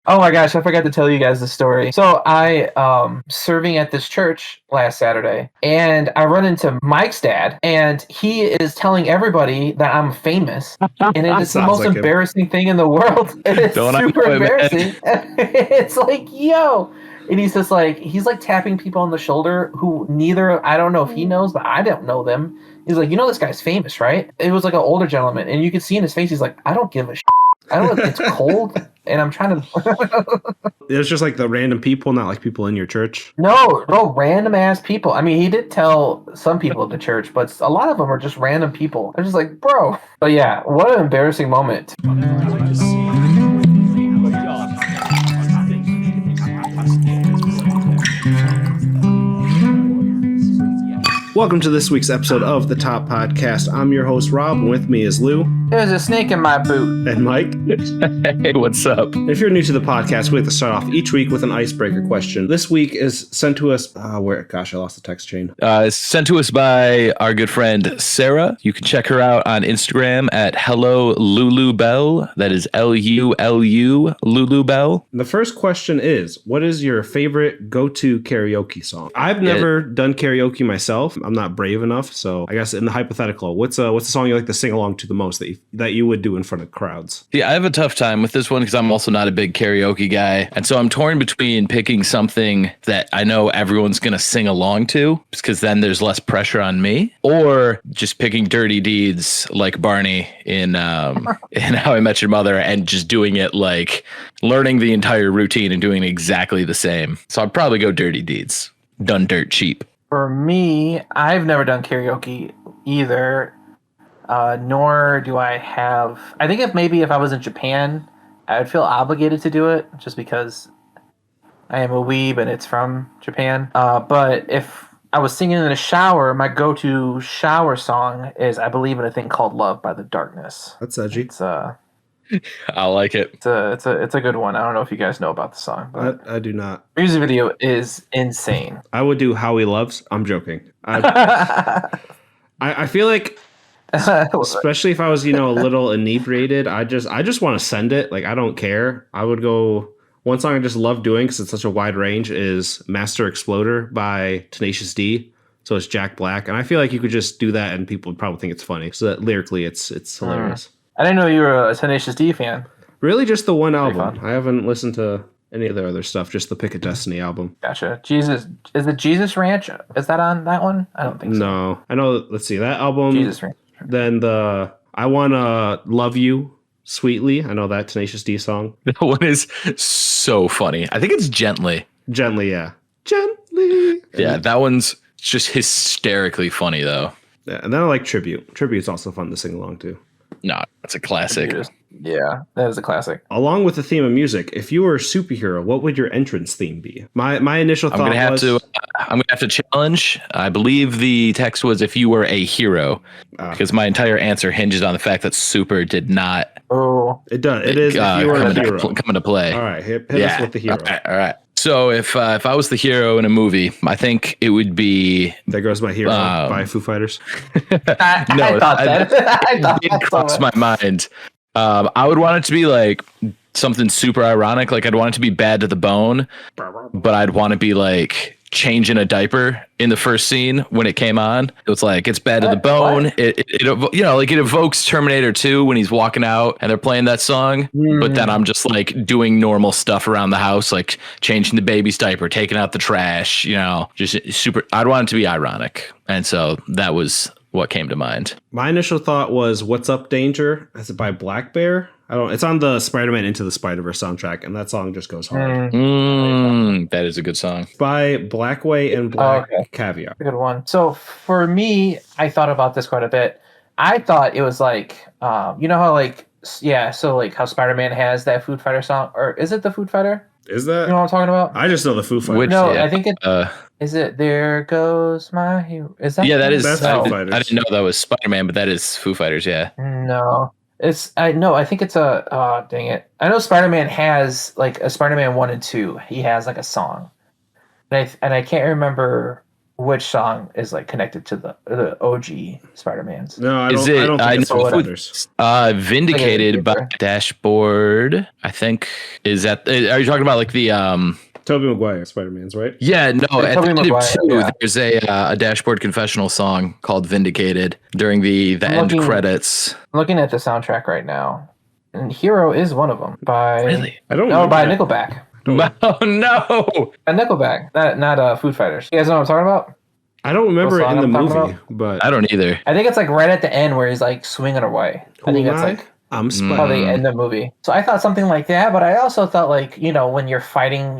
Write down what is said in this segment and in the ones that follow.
Oh my gosh, I forgot to tell you guys the story. So I serving at this church last Saturday, and I run into Mike's dad, and he is telling everybody that I'm famous, and it is the most embarrassing thing in the world. It's super embarrassing. It's like, yo. And he's just like, he's like tapping people on the shoulder who I don't know if he knows, but I don't know them. He's like, this guy's famous, right? It was like an older gentleman, and you could see in his face, he's like, I don't give a shit. I don't know. It's cold, and I'm trying to. It was just like the random people, not like people in your church. No, random ass people. I mean, he did tell some people at the church, but a lot of them are just random people. I'm just like, bro. But yeah, what an embarrassing moment. Welcome to this week's episode of the Top Podcast. I'm your host, Rob, and with me is Lou. There's a snake in my boot. And Mike. Hey, what's up? If you're new to the podcast, we like to start off each week with an icebreaker question. This week is sent to us... I lost the text chain. It's sent to us by our good friend, Sarah. You can check her out on Instagram at Hello Lulu Bell. That is Lulu Lulu Bell. The first question is, what is your favorite go-to karaoke song? I've never done karaoke myself. I'm not brave enough, so I guess in the hypothetical, what's the song you like to sing along to the most that you would do in front of crowds? Yeah, I have a tough time with this one because I'm also not a big karaoke guy, and so I'm torn between picking something that I know everyone's gonna sing along to, because then there's less pressure on me, or just picking Dirty Deeds like Barney in How I Met Your Mother and just doing it like learning the entire routine and doing exactly the same. So I'd probably go Dirty Deeds, done dirt cheap. For me, I've never done karaoke either, nor do I have... I think if I was in Japan, I would feel obligated to do it, just because I am a weeb and it's from Japan. But if I was singing in the shower, my go-to shower song is I Believe in a Thing Called Love by The Darkness. That's edgy. It's I like it. It's a good one. I don't know if you guys know about the song, but I do not. Music video is insane. I would do How He Loves. I'm joking. I feel like, especially if I was, a little inebriated, I just want to send it. Like, I don't care. I would go. One song I just love doing because it's such a wide range is Master Exploder by Tenacious D. So it's Jack Black, and I feel like you could just do that and people would probably think it's funny. So that lyrically, it's hilarious. I didn't know you were a Tenacious D fan. Really, just the one album. I haven't listened to any of their other stuff. Just the Pick of Destiny album. Gotcha. Jesus, is it Jesus Ranch? Is that on that one? I don't think so. No, I know. Let's see that album. Jesus Ranch. Then the I Wanna Love You Sweetly. I know that Tenacious D song. That one is so funny. I think it's Gently. Gently, yeah. Gently. Yeah, that one's just hysterically funny though. Yeah, and then I like Tribute. Tribute's also fun to sing along to. No, that's a classic. Yeah, that is a classic. Along with the theme of music, if you were a superhero, what would your entrance theme be? My initial thought I'm gonna have to challenge. I believe the text was if you were a hero, because my entire answer hinges on the fact that super did not. Oh, it does. It is. If you were a hero, come into play. All right, hit us with the hero. All right. So if I was the hero in a movie, I think it would be There Goes My Hero by Foo Fighters. I thought that. It did cross my mind. I would want it to be like something super ironic. Like I'd want it to be Bad to the Bone, but I'd want to be like changing a diaper in the first scene when it came on. It was like, it's Bad to the Bone. It evokes Terminator 2 when he's walking out and they're playing that song. But then I'm just like doing normal stuff around the house, like changing the baby's diaper, taking out the trash, just super. I'd want it to be ironic. And so that was what came to mind. My initial thought was What's Up Danger? Is it by Black Bear? It's on the Spider-Man Into the Spider-Verse soundtrack, and that song just goes hard. That is a good song. By Blackway and Black Caviar. Good one. So for me, I thought about this quite a bit. I thought it was like, how how Spider-Man has that Foo Fighter song, or is it the Foo Fighter? Is that? You know what I'm talking about? I just know the Foo Fighters. I think it. Is it There Goes My Hero? Is that? Yeah, that is. That's Foo Fighters. I didn't know that was Spider-Man, but that is Foo Fighters. Yeah. No. I think it's dang it. I know Spider-Man has like a Spider-Man 1 and 2. He has like a song. And I can't remember which song is like connected to the OG Spider-Mans. No, I Is don't. it? I don't I think it's know Foo it's Fighters. Vindicated by Dashboard. I think is that. Are you talking about like the Tobey Maguire Spider-Man's, right? Yeah, no. Yeah, At Tobey the end of Maguire, 2, yeah. there's a Dashboard confessional song called "Vindicated" during the end credits. I'm looking at the soundtrack right now, and "Hero" is one of them by Really? I don't no know. by Nickelback. Oh no! By Nickelback, not Foo Fighters. You guys know what I'm talking about? I don't remember What it in song the I'm talking movie, but I don't either. I think it's like right at the end where he's like swinging away. I think that's like I'm Spider. how they end the movie. So I thought something like that, but I also thought like, when you're fighting,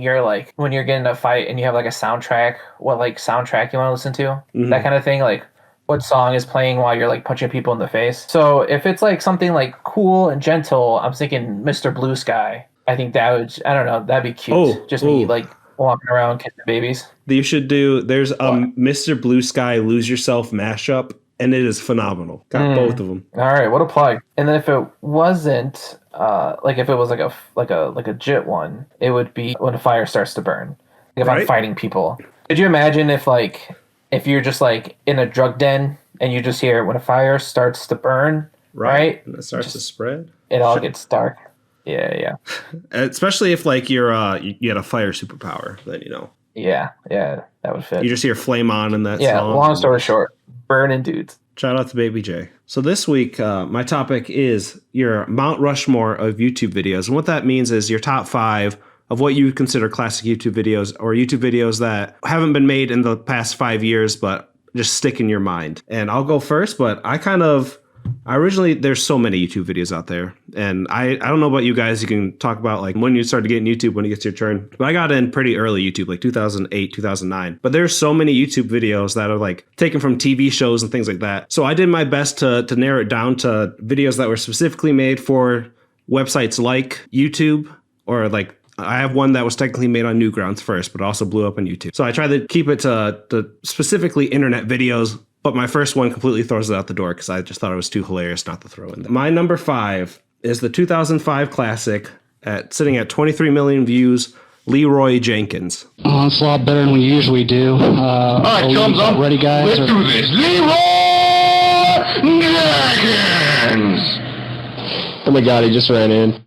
when you're getting a fight and you have like a soundtrack, what like soundtrack you want to listen to, that kind of thing. Like what song is playing while you're like punching people in the face. So if it's like something like cool and gentle, I'm thinking Mr. Blue Sky. I think that would, I don't know, that'd be cute. Me like walking around kissing babies. You should do. There's Mr. Blue Sky Lose Yourself mashup, and it is phenomenal. Got both of them. All right, what a plug! And then if it wasn't, if it was like a JIT one, it would be When a Fire Starts to Burn. Like if I'm fighting people, could you imagine if you're just like in a drug den and you just hear When a Fire Starts to Burn, right? And it starts to spread. It all gets dark. Yeah. Especially if like you had a fire superpower, then Yeah, that would fit. you just hear flame on in that song. Yeah, long story short, burning dudes. Shout out to Baby J. So this week, my topic is your Mount Rushmore of YouTube videos. And what that means is your top 5 of what you consider classic YouTube videos or YouTube videos that haven't been made in the past 5 years, but just stick in your mind. And I'll go first, but there's so many YouTube videos out there. And I don't know about you guys. You can talk about like when you started getting YouTube, when it gets your turn. But I got in pretty early YouTube, like 2008, 2009. But there's so many YouTube videos that are like taken from TV shows and things like that. So I did my best to narrow it down to videos that were specifically made for websites like YouTube, or like I have one that was technically made on Newgrounds first, but also blew up on YouTube. So I tried to keep it to specifically internet videos. But my first one completely throws it out the door because I just thought it was too hilarious not to throw in there. My number 5 is the 2005 classic sitting at 23 million views, Leroy Jenkins. Oh, it's a lot better than we usually do. All right, thumbs up. Ready, guys? Let's do this. Leroy Jenkins! Oh my God, he just ran in.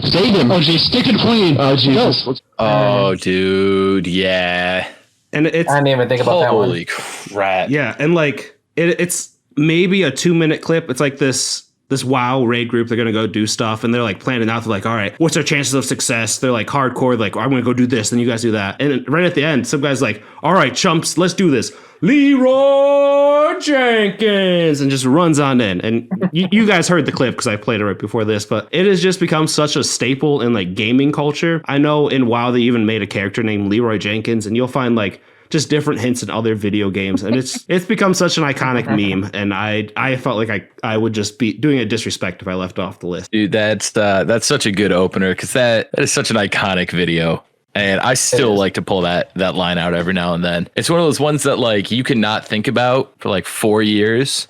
Save him. Oh, geez, stick it clean. Oh, Jesus. Oh, dude, yeah. And I didn't even think about that one. Holy crap. Yeah, and like it's maybe a 2-minute clip. It's like this WoW raid group. They're gonna go do stuff, and they're like planning out. They're like, all right, what's our chances of success? They're like hardcore. Like, I'm gonna go do this, then you guys do that. And right at the end, some guy's like, all right, chumps, let's do this. Leroy Jenkins, and just runs on in. And you guys heard the clip because I played it right before this, but it has just become such a staple in like gaming culture. I know in WoW they even made a character named Leroy Jenkins, and you'll find like just different hints in other video games, and it's become such an iconic meme. And I felt like I would just be doing a disrespect if I left off the list. Dude, that's such a good opener because that is such an iconic video. And I still like to pull that line out every now and then. It's one of those ones that like you cannot think about for like 4 years.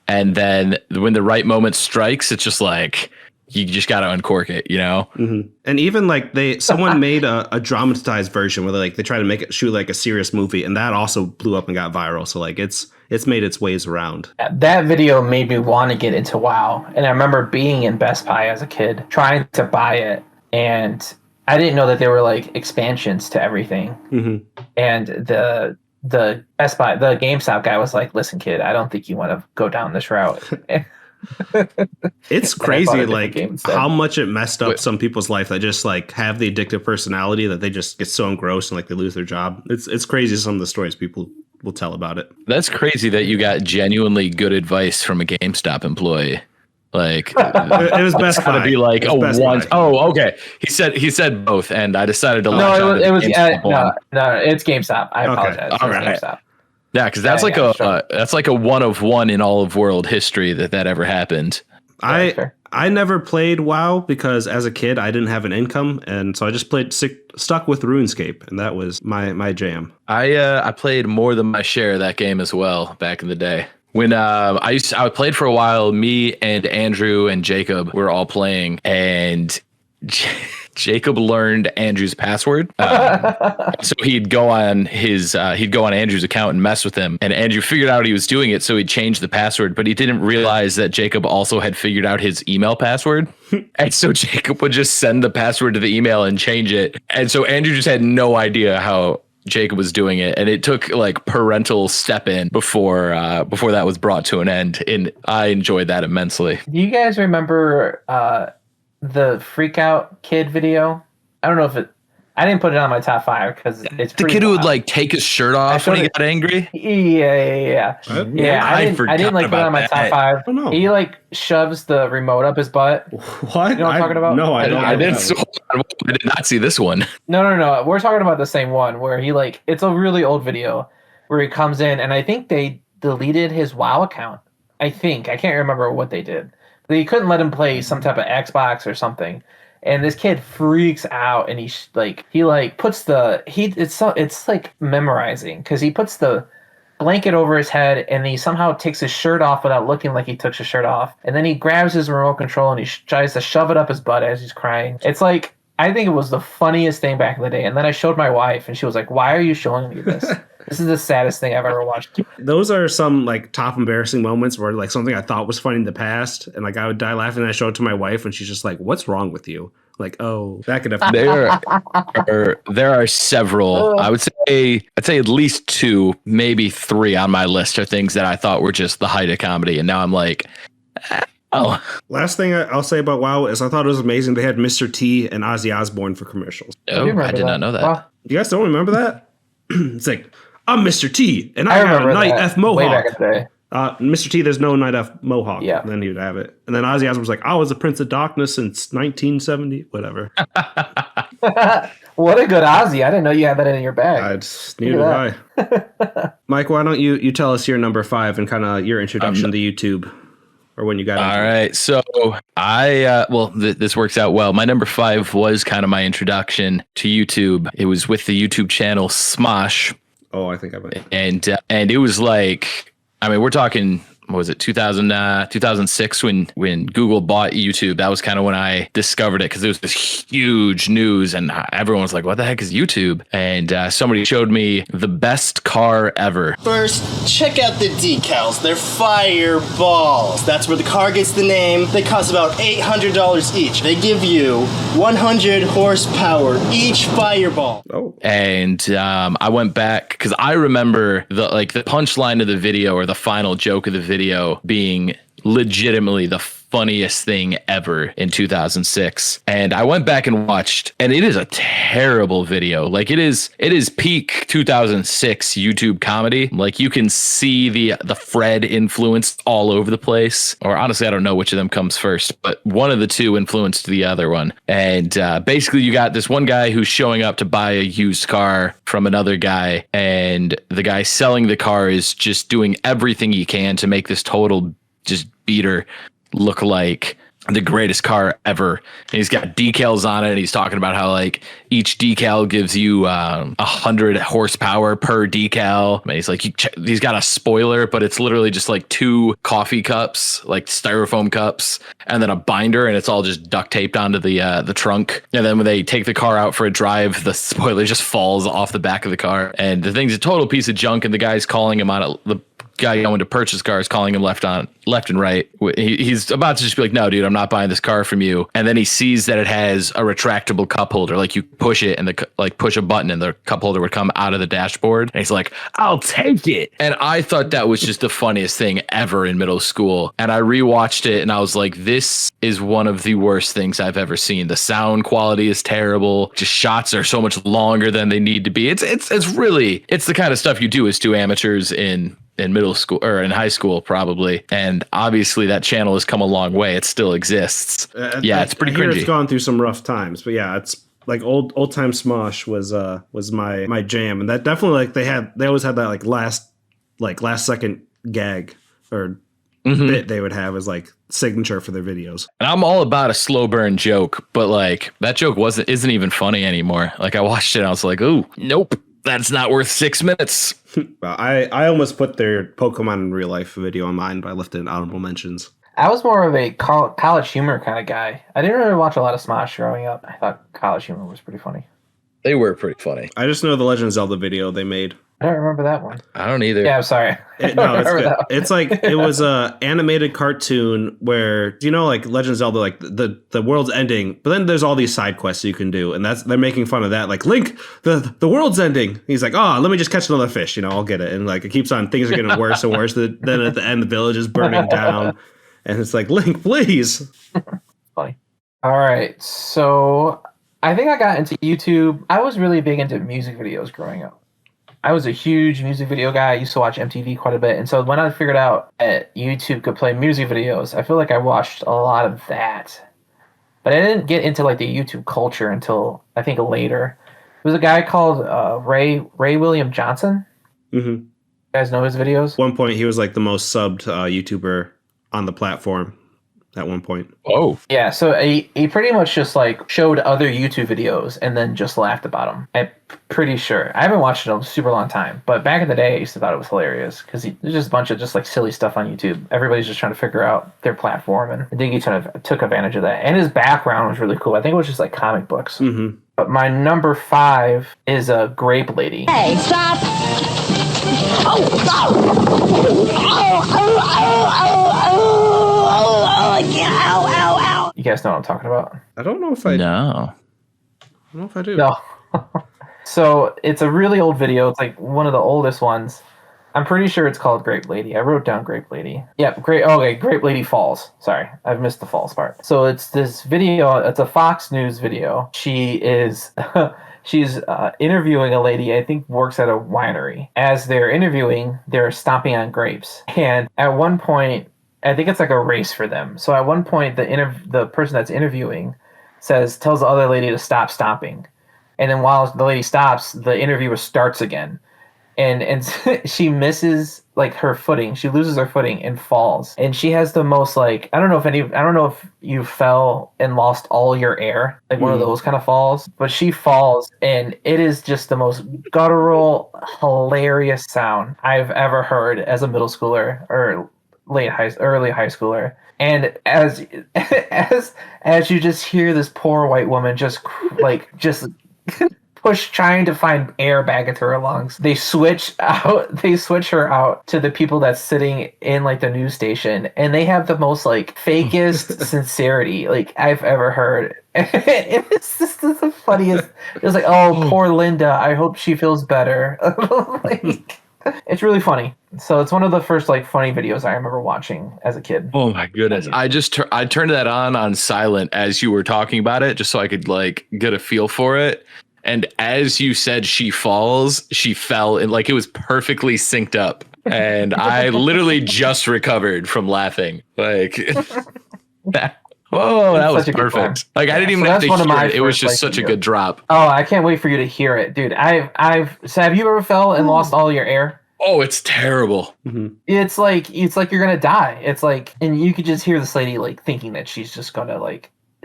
And then when the right moment strikes, it's just like, you just got to uncork it, Mm-hmm. And even like someone made a dramatized version where they try to shoot like a serious movie. And that also blew up and got viral. So like it's made its ways around. That video made me want to get into WoW. And I remember being in Best Buy as a kid, trying to buy it. And I didn't know that there were like expansions to everything. Mm-hmm. And the Best Buy, the GameStop guy was like, listen, kid, I don't think you want to go down this route. It's crazy like how much it messed up some people's life that just like have the addictive personality that they just get so engrossed and like they lose their job. It's crazy some of the stories people will tell about it. That's crazy that you got genuinely good advice from a GameStop employee. Like it was Best Buy. To be like one. Oh, okay. He said both, and I decided to. No, it was it's GameStop. I apologize. All right. GameStop. Yeah, because that's that's like a one of one in all of world history that ever happened. I never played WoW because as a kid I didn't have an income, and so I just stuck with RuneScape, and that was my jam. I played more than my share of that game as well back in the day. When I played for a while, me and Andrew and Jacob were all playing, and Jacob learned Andrew's password. So he'd go on Andrew's account and mess with him. And Andrew figured out he was doing it, so he changed the password, but he didn't realize that Jacob also had figured out his email password. And so Jacob would just send the password to the email and change it. And so Andrew just had no idea how Jacob was doing it, and it took like parental step in before that was brought to an end, and I enjoyed that immensely. Do you guys remember the Freak Out Kid video? I don't know if I didn't put it on my top 5 because it's the kid who wild. would like take his shirt off when he got angry. Yeah. I didn't like put it on my top 5. Oh, no. He like shoves the remote up his butt. What? You know what I'm talking about? No, I don't. I did not see this one. No. We're talking about the same one where he like, it's a really old video where he comes in, and I think they deleted his WoW account. I can't remember what they did. They couldn't let him play some type of Xbox or something. And this kid freaks out, and he puts it's like memorizing, because he puts the blanket over his head, and he somehow takes his shirt off without looking like he took his shirt off. And then he grabs his remote control and he tries to shove it up his butt as he's crying. It's like, I think it was the funniest thing back in the day. And then I showed my wife, and she was like, "Why are you showing me this? This is the saddest thing I've ever watched." Those are some like top embarrassing moments where like something I thought was funny in the past, and like I would die laughing, and I show it to my wife, and she's just like, "What's wrong with you?" Like, oh, that could have. There are several. I'd say at least 2, maybe 3 on my list are things that I thought were just the height of comedy, and now I'm like, oh. Last thing I'll say about WoW is I thought it was amazing they had Mr. T and Ozzy Osbourne for commercials. Oh, I did not know that. Wow. You guys don't remember that? It's like, I'm Mr. T, and I got a remember Night that F Mohawk. way back in the day. Mr. T, there's no Night F Mohawk. Yeah. And then he would have it. And then Ozzy Osbourne was like, I was a Prince of Darkness since 1970, whatever. What a good Ozzy. I didn't know you had that in your bag. Neither did I. Mike, why don't you tell us your number 5 and kind of your introduction to YouTube, or when you got into All right. So this works out well. My number 5 was kind of my introduction to YouTube. It was with the YouTube channel Smosh. Oh, I think I might. And it was like, I mean, we're talking, what was it, 2006 when Google bought YouTube. That was kind of when I discovered it, because it was this huge news, and everyone was like, what the heck is YouTube? And somebody showed me the best car ever. First, check out the decals. They're fireballs. That's where the car gets the name. They cost about $800 each. They give you 100 horsepower each fireball. Oh. And I went back, because I remember the punchline of the video, or the final joke of the video, being legitimately the funniest thing ever in 2006. And I went back and watched, and it is a terrible video. Like, it is peak 2006 YouTube comedy. Like, you can see the Fred influence all over the place. Or honestly, I don't know which of them comes first, but one of the two influenced the other one. And basically, you got this one guy who's showing up to buy a used car from another guy, and the guy selling the car is just doing everything he can to make this total just beater look like the greatest car ever. And he's got decals on it, and he's talking about how like each decal gives you 100 horsepower per decal. And he's like, he's got a spoiler, but it's literally just like 2 coffee cups, like styrofoam cups, and then a binder, and it's all just duct taped onto the trunk. And then when they take the car out for a drive, the spoiler just falls off the back of the car, and the thing's a total piece of junk. And the guy's calling him on it. The guy going to purchase cars, calling him left and right. He's about to just be like, no, dude, I'm not buying this car from you. And then he sees that it has a retractable cup holder. Like, you push it, and push a button, and the cup holder would come out of the dashboard. And he's like, I'll take it. And I thought that was just the funniest thing ever in middle school. And I rewatched it, and I was like, this is one of the worst things I've ever seen. The sound quality is terrible. Just shots are so much longer than they need to be. It's the kind of stuff you do as 2 amateurs in middle school, or in high school, probably. And obviously that channel has come a long way. It still exists. It's pretty cringy. It's gone through some rough times, but yeah, it's like old time Smosh was my jam. And that definitely, like, they always had that last second gag or bit they would have as like signature for their videos. And I'm all about a slow burn joke, but like, that joke isn't even funny anymore. Like, I watched it and I was like, ooh, nope. That's not worth 6 minutes. I almost put their Pokemon in real life video on mine, but I left it in honorable mentions. I was more of a college humor kind of guy. I didn't really watch a lot of Smosh growing up. I thought college humor was pretty funny. They were pretty funny. I just know the Legend of Zelda video they made. I don't remember that one. I don't either. Yeah, I'm sorry. No, it's good. It's like it was a animated cartoon where like Legend of Zelda, like the world's ending, but then there's all these side quests you can do, and they're making fun of that. Like Link, the world's ending. He's like, let me just catch another fish. I'll get it. And like it keeps on. Things are getting worse and worse. Then at the end, the village is burning down, and it's like Link, please. Funny. All right, so I think I got into YouTube. I was really big into music videos growing up. I was a huge music video guy. I used to watch MTV quite a bit. And so when I figured out that YouTube could play music videos, I feel like I watched a lot of that. But I didn't get into like the YouTube culture until I think later. There was a guy called Ray William Johnson. Mm-hmm. You guys know his videos? At one point, he was like the most subbed YouTuber on the platform. At one point. Oh. Yeah, so he pretty much just like showed other YouTube videos and then just laughed about them. I'm pretty sure. I haven't watched it in a super long time, but back in the day, I used to thought it was hilarious because there's just a bunch of just like silly stuff on YouTube. Everybody's just trying to figure out their platform, and I think he kind of took advantage of that. And his background was really cool. I think it was just like comic books. Mm-hmm. But my number 5 is a Grape Lady. Hey, stop! Oh, stop! Ow. You guys know what I'm talking about? I don't know if I. No. I don't know if I do. No. So it's a really old video. It's like one of the oldest ones. I'm pretty sure it's called Grape Lady. I wrote down Grape Lady. Yeah, Grape Lady Falls. Sorry, I've missed the falls part. So it's this video. It's a Fox News video. She is she's interviewing a lady. I think works at a winery. As they're interviewing, they're stomping on grapes. And at one point, I think it's like a race for them. So at one point, the person that's interviewing tells the other lady to stop stomping. And then while the lady stops, the interviewer starts again. And she misses like her footing. She loses her footing and falls. And she has the most like I don't know if you fell and lost all your air, like one of those kind of falls. But she falls, and it is just the most guttural, hilarious sound I've ever heard as a middle schooler or early high schooler. And as you just hear this poor white woman just trying to find air back into her lungs. They switch her out to the people that's sitting in like the news station, and they have the most like fakest sincerity like I've ever heard. It was just the funniest. It was like, oh, poor Linda. I hope she feels better. Like, it's really funny. So it's one of the first like funny videos I remember watching as a kid. Oh my goodness. I turned that on silent as you were talking about it, just so I could like get a feel for it. And as you said, she fell, and like it was perfectly synced up. And I literally just recovered from laughing. Like, that was perfect. Like, I didn't even have to hear it. It was just such a good drop. Oh, I can't wait for you to hear it, dude. So have you ever fell and lost all your air? Oh, it's terrible. Mm-hmm. It's like you're gonna die. It's like, and you could just hear this lady like thinking that she's just gonna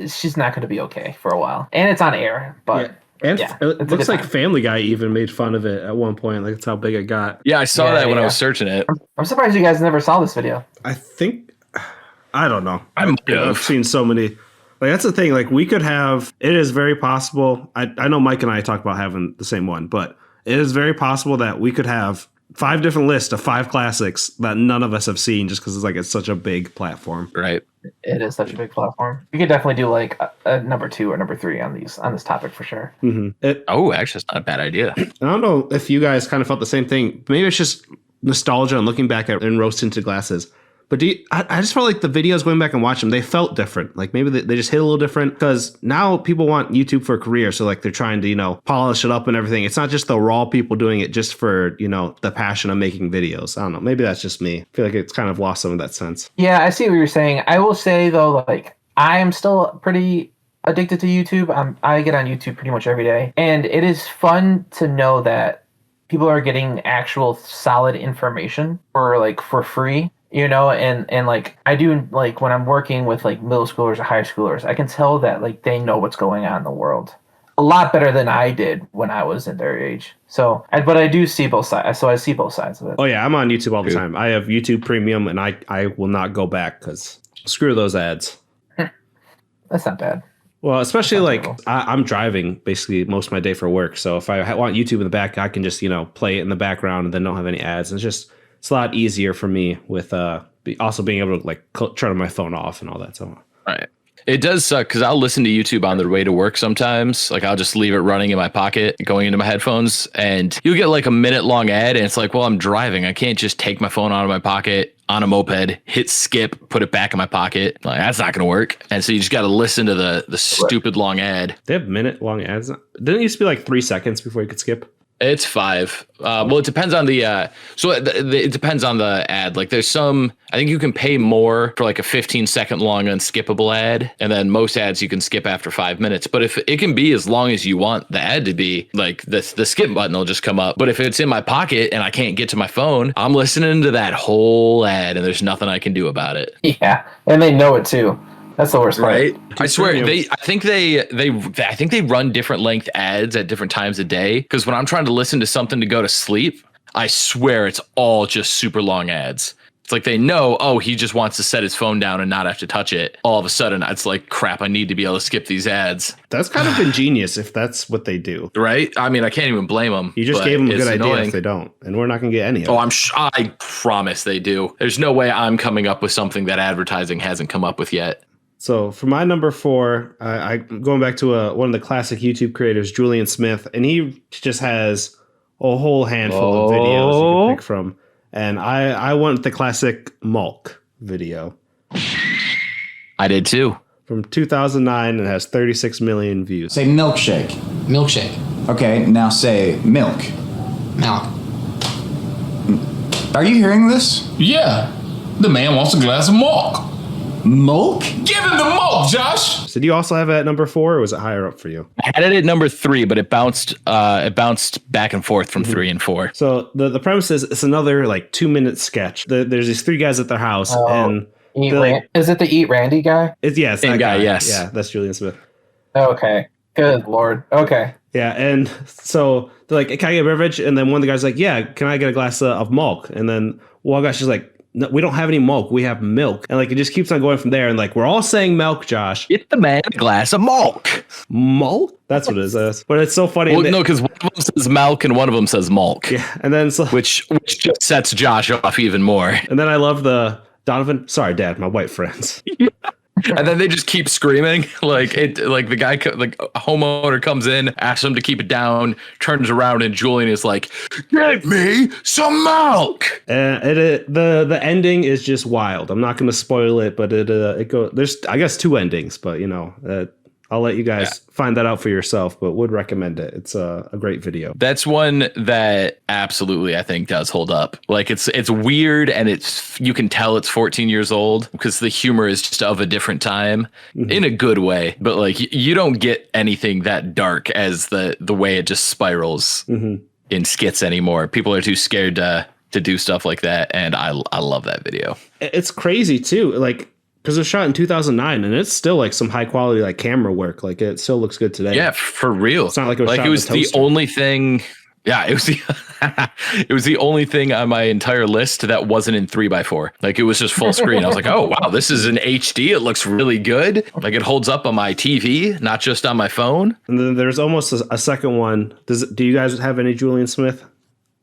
she's not gonna be okay for a while. And it's on air, but. Yeah. And it looks like Family Guy even made fun of it at one point. Like, that's how big it got. Yeah, I saw that when I was searching it. I'm surprised you guys never saw this video. I don't know. I've seen so many. Like, that's the thing. Like, we could have. It is very possible. I know Mike and I talked about having the same one, but it is very possible that we could have 5 different lists of 5 classics that none of us have seen, just because it's such a big platform. Right. It is such a big platform. You could definitely do like a number 2 or number 3 on this topic for sure. Mm-hmm. Actually, it's not a bad idea. I don't know if you guys kind of felt the same thing. Maybe it's just nostalgia and looking back at in rose-tinted glasses. But I just felt like the videos, going back and watching them, they felt different. Like, maybe they just hit a little different, because now people want YouTube for a career. So like, they're trying to, polish it up and everything. It's not just the raw people doing it just for, the passion of making videos. I don't know. Maybe that's just me. I feel like it's kind of lost some of that sense. Yeah, I see what you're saying. I will say though, like, I am still pretty addicted to YouTube. I get on YouTube pretty much every day. And it is fun to know that people are getting actual solid information for free. And like I do, like when I'm working with like middle schoolers or high schoolers, I can tell that like they know what's going on in the world a lot better than I did when I was in their age. So, but I do see both sides. So I see both sides of it. Oh yeah, I'm on YouTube all the time. I have YouTube Premium, and I will not go back because Screw those ads. That's not bad. Well, especially That's like terrible. I'm driving basically most of my day for work. So if I want YouTube in the back, I can just, play it in the background and then don't have any ads. And it's a lot easier for me with also being able to like turn my phone off and all that. So Right. It does suck because I'll listen to YouTube on the way to work sometimes. Like I'll just leave it running in my pocket, going into my headphones, and you'll get like a minute long ad. And it's like, well, I'm driving. I can't just take my phone out of my pocket on a moped, hit skip, put it back in my pocket. Like that's not going to work. And so you just got to listen to the stupid long ad. they have minute long ads. Didn't it used to be like 3 seconds before you could skip? It's 5. Well, it depends on it depends on the ad. Like there's some, I think you can pay more for like a 15-second long unskippable ad. And then most ads you can skip after 5 minutes. But if it can be as long as you want the ad to be, like the skip button will just come up. But if it's in my pocket and I can't get to my phone, I'm listening to that whole ad and there's nothing I can do about it. Yeah, and they know it too. That's the worst part. Right. I swear I think they run different length ads at different times of day. Because when I'm trying to listen to something to go to sleep, I swear it's all just super long ads. It's like they know, oh, he just wants to set his phone down and not have to touch it. All of a sudden, it's like, crap, I need to be able to skip these ads. That's kind of ingenious if that's what they do. Right? I mean, I can't even blame them. You just gave them a good idea if they don't. And we're not going to get any of it. I promise they do. There's no way I'm coming up with something that advertising hasn't come up with yet. So for my number 4, I'm going back to one of the classic YouTube creators, Julian Smith, and he just has a whole handful of videos you can pick from. And I went the classic Mulk video. I did too. From 2009 and has 36 million views. Say milkshake. Milkshake. Okay, now say milk. Milk. Are you hearing this? Yeah, the man wants a glass of milk. Milk? Give him the milk, Josh. So do you also have it at number 4, or was it higher up for you? I had it at number 3, but it bounced back and forth from 3 and 4. So the premise is it's another like 2-minute sketch. There's these 3 guys at their house, and Is it the Eat Randy guy? it's that Same guy, guy. yes. Yeah, that's Julian Smith. Okay. Good Lord. Okay. Yeah, and so they're like, can I get a beverage? And then one of the guys like, yeah, can I get a glass of milk? And then one guy's just like, no, we don't have any milk. We have milk. And like, it just keeps on going from there. And like, we're all saying milk, Josh. Get the man a glass of milk. Milk? That's what it is. But it's so funny. Well, no, because one of them says milk and one of them says milk. Yeah, and then so, which just sets Josh off even more. And then I love the Donovan. Sorry, Dad, my white friends. And then they just keep screaming like the guy, like a homeowner comes in, asks him to keep it down, turns around, and Julian is like, "Give me some milk." The ending is just wild. I'm not going to spoil it, but it goes. There's I guess 2 endings, but I'll let you guys find that out for yourself, but would recommend it. It's a great video. That's one that absolutely I think does hold up. Like it's weird and you can tell it's 14 years old because the humor is just of a different time in a good way. But like you don't get anything that dark as the way it just spirals in skits anymore. People are too scared to do stuff like that, and I love that video. It's crazy too. Like, because it was shot in 2009 and it's still like some high quality like camera work. Like it still looks good today. Yeah, for real. It's not like it was shot the only thing. Yeah, it was it was the only thing on my entire list that wasn't in 3x4. Like it was just full screen. I was like, oh wow, this is in HD. It looks really good. Like it holds up on my TV, not just on my phone. And then there's almost a second one. Do you guys have any Julian Smith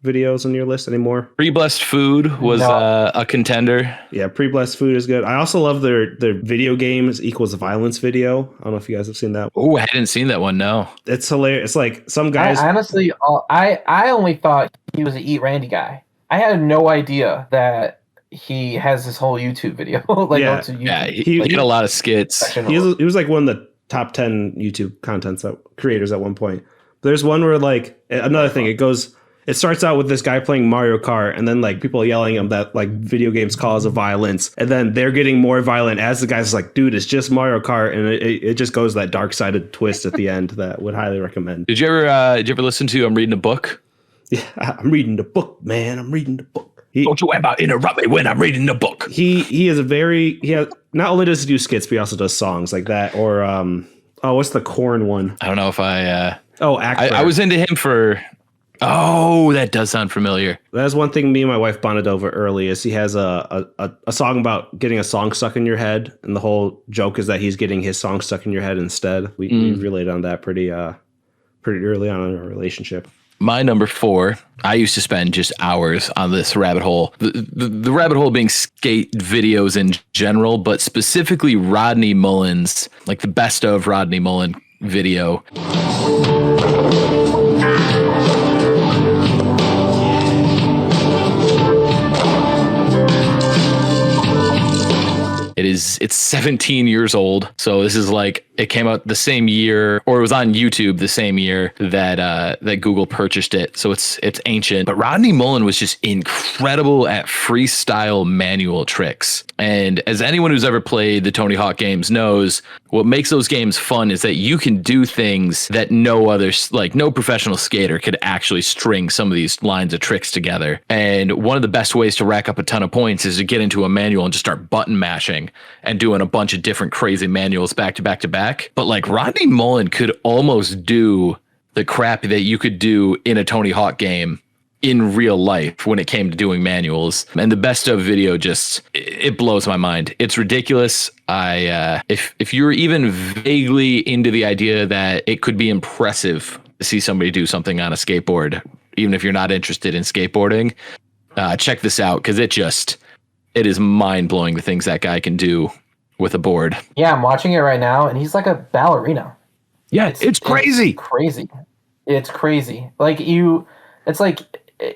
videos on your list anymore? Pre-Blessed Food was a contender. Yeah, Pre-Blessed Food is good. I also love their video games equals violence video. I don't know if you guys have seen that. Oh, I hadn't seen that one. No, it's hilarious. It's like some guys. I honestly, I only thought he was an Eat Randy guy. I had no idea that he has this whole YouTube video. He had a lot of skits. He was like one of the top 10 YouTube creators at one point. There's one where like another thing. It starts out with this guy playing Mario Kart, and then like people yelling at him that like video games cause of violence, and then they're getting more violent as the guy's like, dude, it's just Mario Kart, and it just goes that dark-sided twist at the end that would highly recommend. Did you ever listen to I'm Reading a Book? Yeah, I'm reading the book, man. I'm reading the book. Don't you ever interrupt me when I'm reading the book. He has not only does he do skits, but he also does songs like that, or what's the corn one? I don't know if I Act. I was into him for Oh, that does sound familiar. That's one thing me and my wife bonded over early is he has a song about getting a song stuck in your head. And the whole joke is that he's getting his song stuck in your head instead. We related on that pretty early on in our relationship. My number 4, I used to spend just hours on this rabbit hole. The rabbit hole being skate videos in general, but specifically Rodney Mullen's, like the best of Rodney Mullen video. It's 17 years old. So this is like, it came out the same year, or it was on YouTube the same year that Google purchased it. So it's ancient. But Rodney Mullen was just incredible at freestyle manual tricks. And as anyone who's ever played the Tony Hawk games knows, what makes those games fun is that you can do things that no professional skater could actually string some of these lines of tricks together. And one of the best ways to rack up a ton of points is to get into a manual and just start button mashing and doing a bunch of different crazy manuals back to back to back. But like Rodney Mullen could almost do the crap that you could do in a Tony Hawk game in real life when it came to doing manuals. And the best of video just, it blows my mind. It's ridiculous. If you're even vaguely into the idea that it could be impressive to see somebody do something on a skateboard, even if you're not interested in skateboarding, check this out, because it is mind-blowing the things that guy can do with a board. Yeah, I'm watching it right now, and he's like a ballerina. Yeah, it's crazy. It's crazy.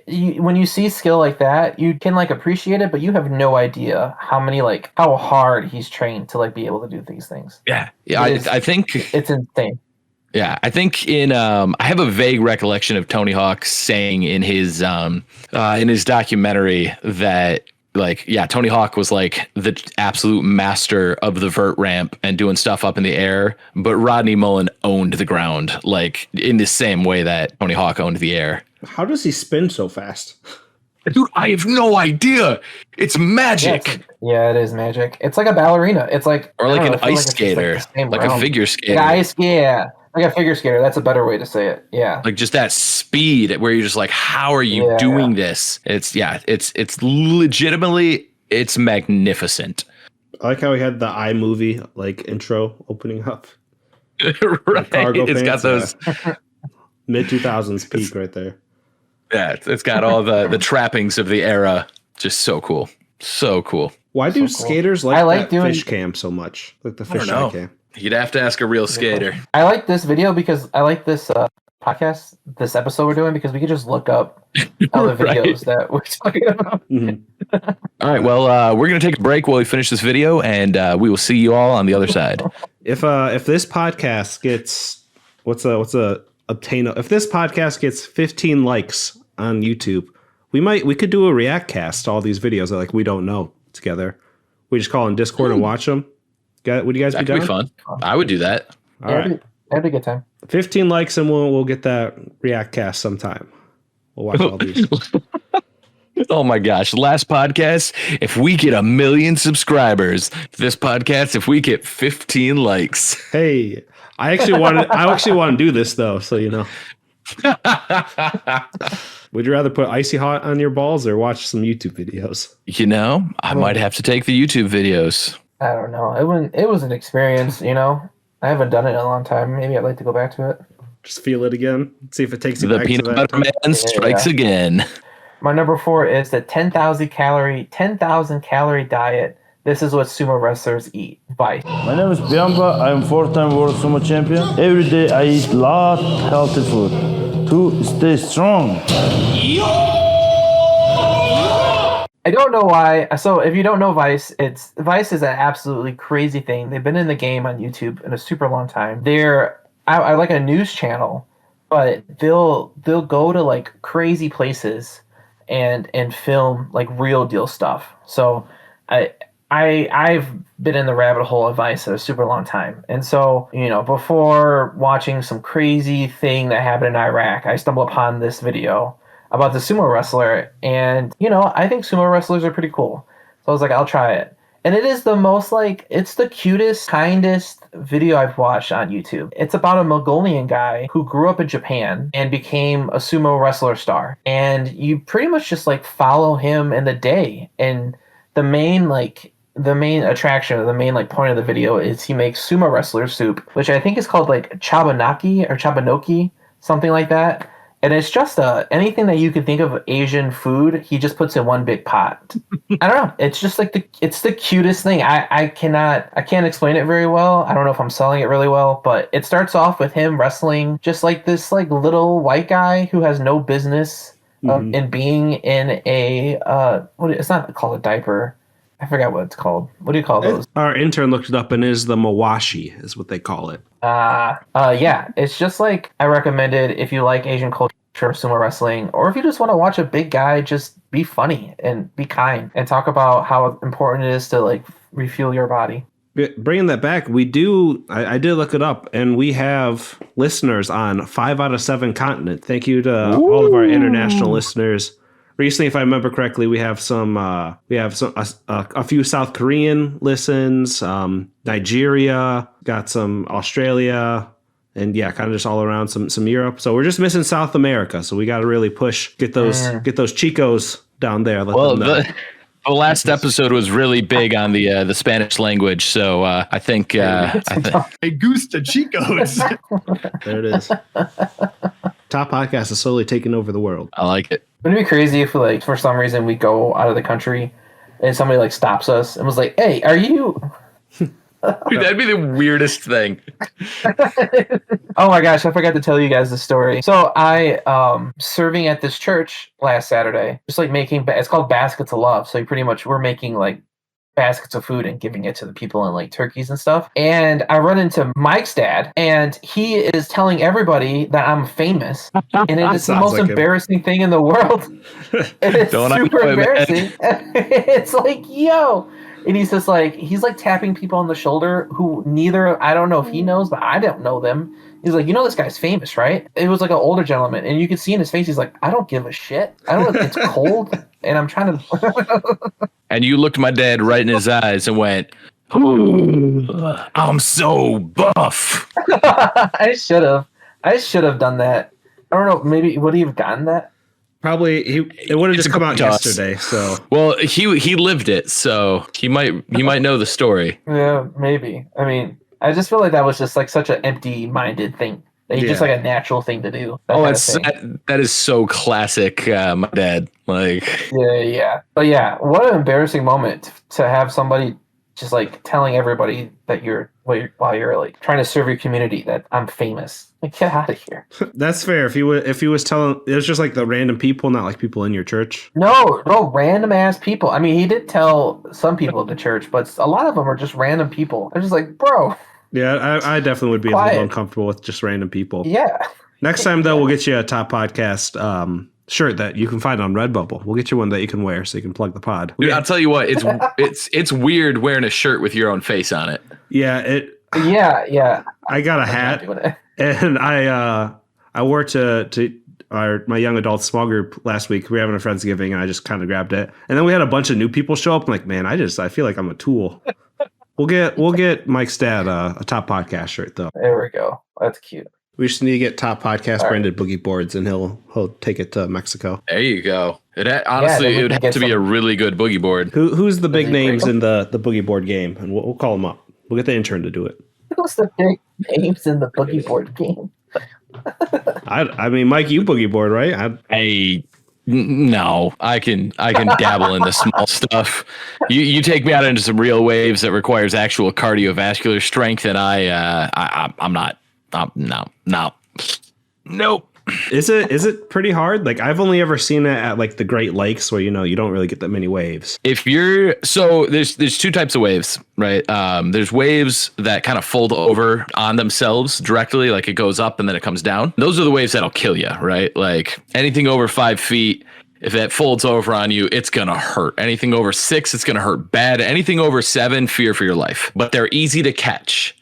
When you see skill like that, you can like appreciate it, but you have no idea how hard he's trained to like be able to do these things. Yeah. I think it's insane. Yeah, I think I have a vague recollection of Tony Hawk saying in his documentary that Tony Hawk was like the absolute master of the vert ramp and doing stuff up in the air, but Rodney Mullen owned the ground, like in the same way that Tony Hawk owned the air. How does he spin so fast? Dude, I have no idea. It's magic. Yeah, it is magic. It's like a ballerina. It's like an ice skater, like a figure skater. Like a figure skater. That's a better way to say it. Yeah. Like just that speed where you're just like, how are you doing this? It's legitimately, it's magnificent. I like how we had the iMovie like intro opening up. Right. It's got those mid 2000s peak right there. Yeah. It's got all the trappings of the era. Just so cool. So cool. Why do skaters like fish cam so much? Like the fish cam? You'd have to ask a real skater. I like this video because I like this podcast, this episode we're doing, because we could just look up all the videos that we're talking about. Mm-hmm. All right. Well, we're going to take a break while we finish this video, and we will see you all on the other side. If this podcast gets if this podcast gets 15 likes on YouTube, we could do a react cast to all these videos that we don't know together. We just call in Discord and watch them. Would you guys be down? That'd be fun. I would do that. All right. That'd be a good time. 15 likes and we'll get that react cast sometime. We'll watch all these. Oh my gosh. Last podcast, if we get 1 million subscribers, this podcast, if we get 15 likes. Hey, I actually want to do this though, so you know. Would you rather put icy hot on your balls or watch some YouTube videos? I might have to take the YouTube videos. I don't know. It was an experience, I haven't done it in a long time. Maybe I'd like to go back to it. Just feel it again. See if it takes you the back peanut to that. butter man strikes again. My number 4 is the 10,000 calorie diet. This is what sumo wrestlers eat. Vice. My name is Biamba. I am 4-time world sumo champion. Every day I eat a lot of healthy food to stay strong. I don't know why. So if you don't know Vice is an absolutely crazy thing. They've been in the game on YouTube in a super long time. I like a news channel, but they'll go to like crazy places and film like real deal stuff. So I've been in the rabbit hole of Vice at a super long time. And so, before watching some crazy thing that happened in Iraq, I stumbled upon this video about the sumo wrestler. And, I think sumo wrestlers are pretty cool. So I was like, I'll try it. And it is the most like, it's the cutest, kindest video I've watched on YouTube. It's about a Mongolian guy who grew up in Japan and became a sumo wrestler star. And you pretty much just like follow him in the day. And the main attraction, or the main like point of the video is he makes sumo wrestler soup, which I think is called like chabanaki or chabanoki, something like that. And it's just anything that you could think of Asian food, he just puts in one big pot. I don't know. It's just like it's the cutest thing. I can't explain it very well. I don't know if I'm selling it really well, but it starts off with him wrestling just like this like little white guy who has no business in being in a it's not called a diaper. I forgot what it's called. What do you call those? Our intern looked it up and is the mawashi is what they call it. Yeah. It's just like, I recommend it if you like Asian culture, sumo wrestling, or if you just want to watch a big guy just be funny and be kind and talk about how important it is to like refuel your body. Bringing that back, we do. I did look it up, and we have listeners on 5 out of 7 continents. Thank you to all of our international listeners. Recently, if I remember correctly, we have a few South Korean listens, Nigeria, got some Australia, and yeah, kind of just all around some Europe. So we're just missing South America. So we got to really get those Chicos down there. The last episode was really big on the Spanish language, so I think Hey, Gusta Chicos. There it is. Top podcast is slowly taking over the world. I like it. Wouldn't it be crazy if like for some reason we go out of the country and somebody like stops us and was like, "Hey, are you?" Dude, that'd be the weirdest thing. Oh my gosh, I forgot to tell you guys the story. So I serving at this church last Saturday, just like it's called Baskets of Love. So we're making like baskets of food and giving it to the people and like turkeys and stuff. And I run into Mike's dad, and he is telling everybody that I'm famous, and it is the most embarrassing thing in the world. It's super embarrassing. It's like, yo. And he's just like, tapping people on the shoulder who I don't know if he knows, but I don't know them. He's like, you know, this guy's famous, right? It was like an older gentleman, and you could see in his face, he's like, I don't give a shit. I don't know if it's cold, and I'm trying to. And you looked my dad right in his eyes and went, I'm so buff. I should have done that. I don't know. Maybe would he have gotten that? Probably it would have just come out yesterday. So well, he lived it, so he might know the story. Yeah, maybe. I mean, I just feel like that was just like such an empty-minded thing. Just like a natural thing to do. That is so classic, my dad. Like, yeah. But yeah, what an embarrassing moment to have somebody just like telling everybody that while you're like trying to serve your community that I'm famous. Like, get out of here. That's fair. If he was telling, it was just like the random people, not like people in your church. No, random ass people. I mean, he did tell some people at the church, but a lot of them are just random people. They're just like, bro. Yeah, I definitely would be a little uncomfortable with just random people. Yeah. Next time, though, we'll get you a Top Podcast shirt that you can find on Redbubble. We'll get you one that you can wear so you can plug the pod. Dude, I'll tell you what, it's weird wearing a shirt with your own face on it. Yeah, Yeah. I got a hat, and I wore to my young adult small group last week. We were having a Friendsgiving, and I just kind of grabbed it. And then we had a bunch of new people show up. I'm like, man, I feel like I'm a tool. We'll get Mike's dad a Top Podcast shirt though. There we go. That's cute. We just need to get Top Podcast branded boogie boards, and he'll take it to Mexico. There you go. Honestly, it would have to be a really good boogie board. Who's the big names in the boogie board game? And we'll call them up. We'll get the intern to do it. Who's the big names in the boogie board game? I mean, Mike, you boogie board, right? No, I can dabble in the small stuff. You take me out into some real waves that requires actual cardiovascular strength, and I'm not. Nope. Is it pretty hard? Like, I've only ever seen it at like the Great Lakes, where you don't really get that many waves. There's two types of waves, right? There's waves that kind of fold over on themselves directly, like it goes up and then it comes down. Those are the waves that'll kill you, right? Like anything over 5 feet, if that folds over on you, it's gonna hurt. Anything over 6, it's gonna hurt bad. Anything over 7, fear for your life. But they're easy to catch.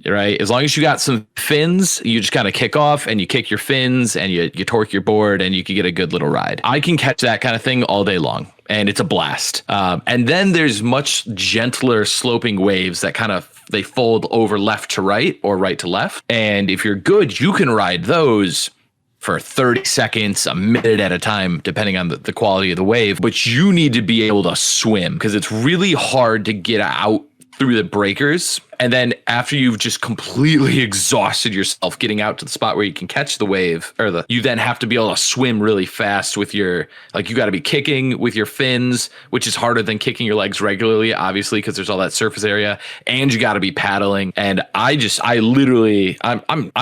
right? As long as you got some fins, you just kind of kick off and you kick your fins and you torque your board and you can get a good little ride. I can catch that kind of thing all day long and it's a blast. And then there's much gentler sloping waves that kind of they fold over left to right or right to left. And if you're good, you can ride those for 30 seconds, a minute at a time, depending on the quality of the wave. But you need to be able to swim because it's really hard to get out through the breakers. And then after you've just completely exhausted yourself getting out to the spot where you can catch the wave you then have to be able to swim really fast with you got to be kicking with your fins, which is harder than kicking your legs regularly, obviously, because there's all that surface area, and you got to be paddling. And I'm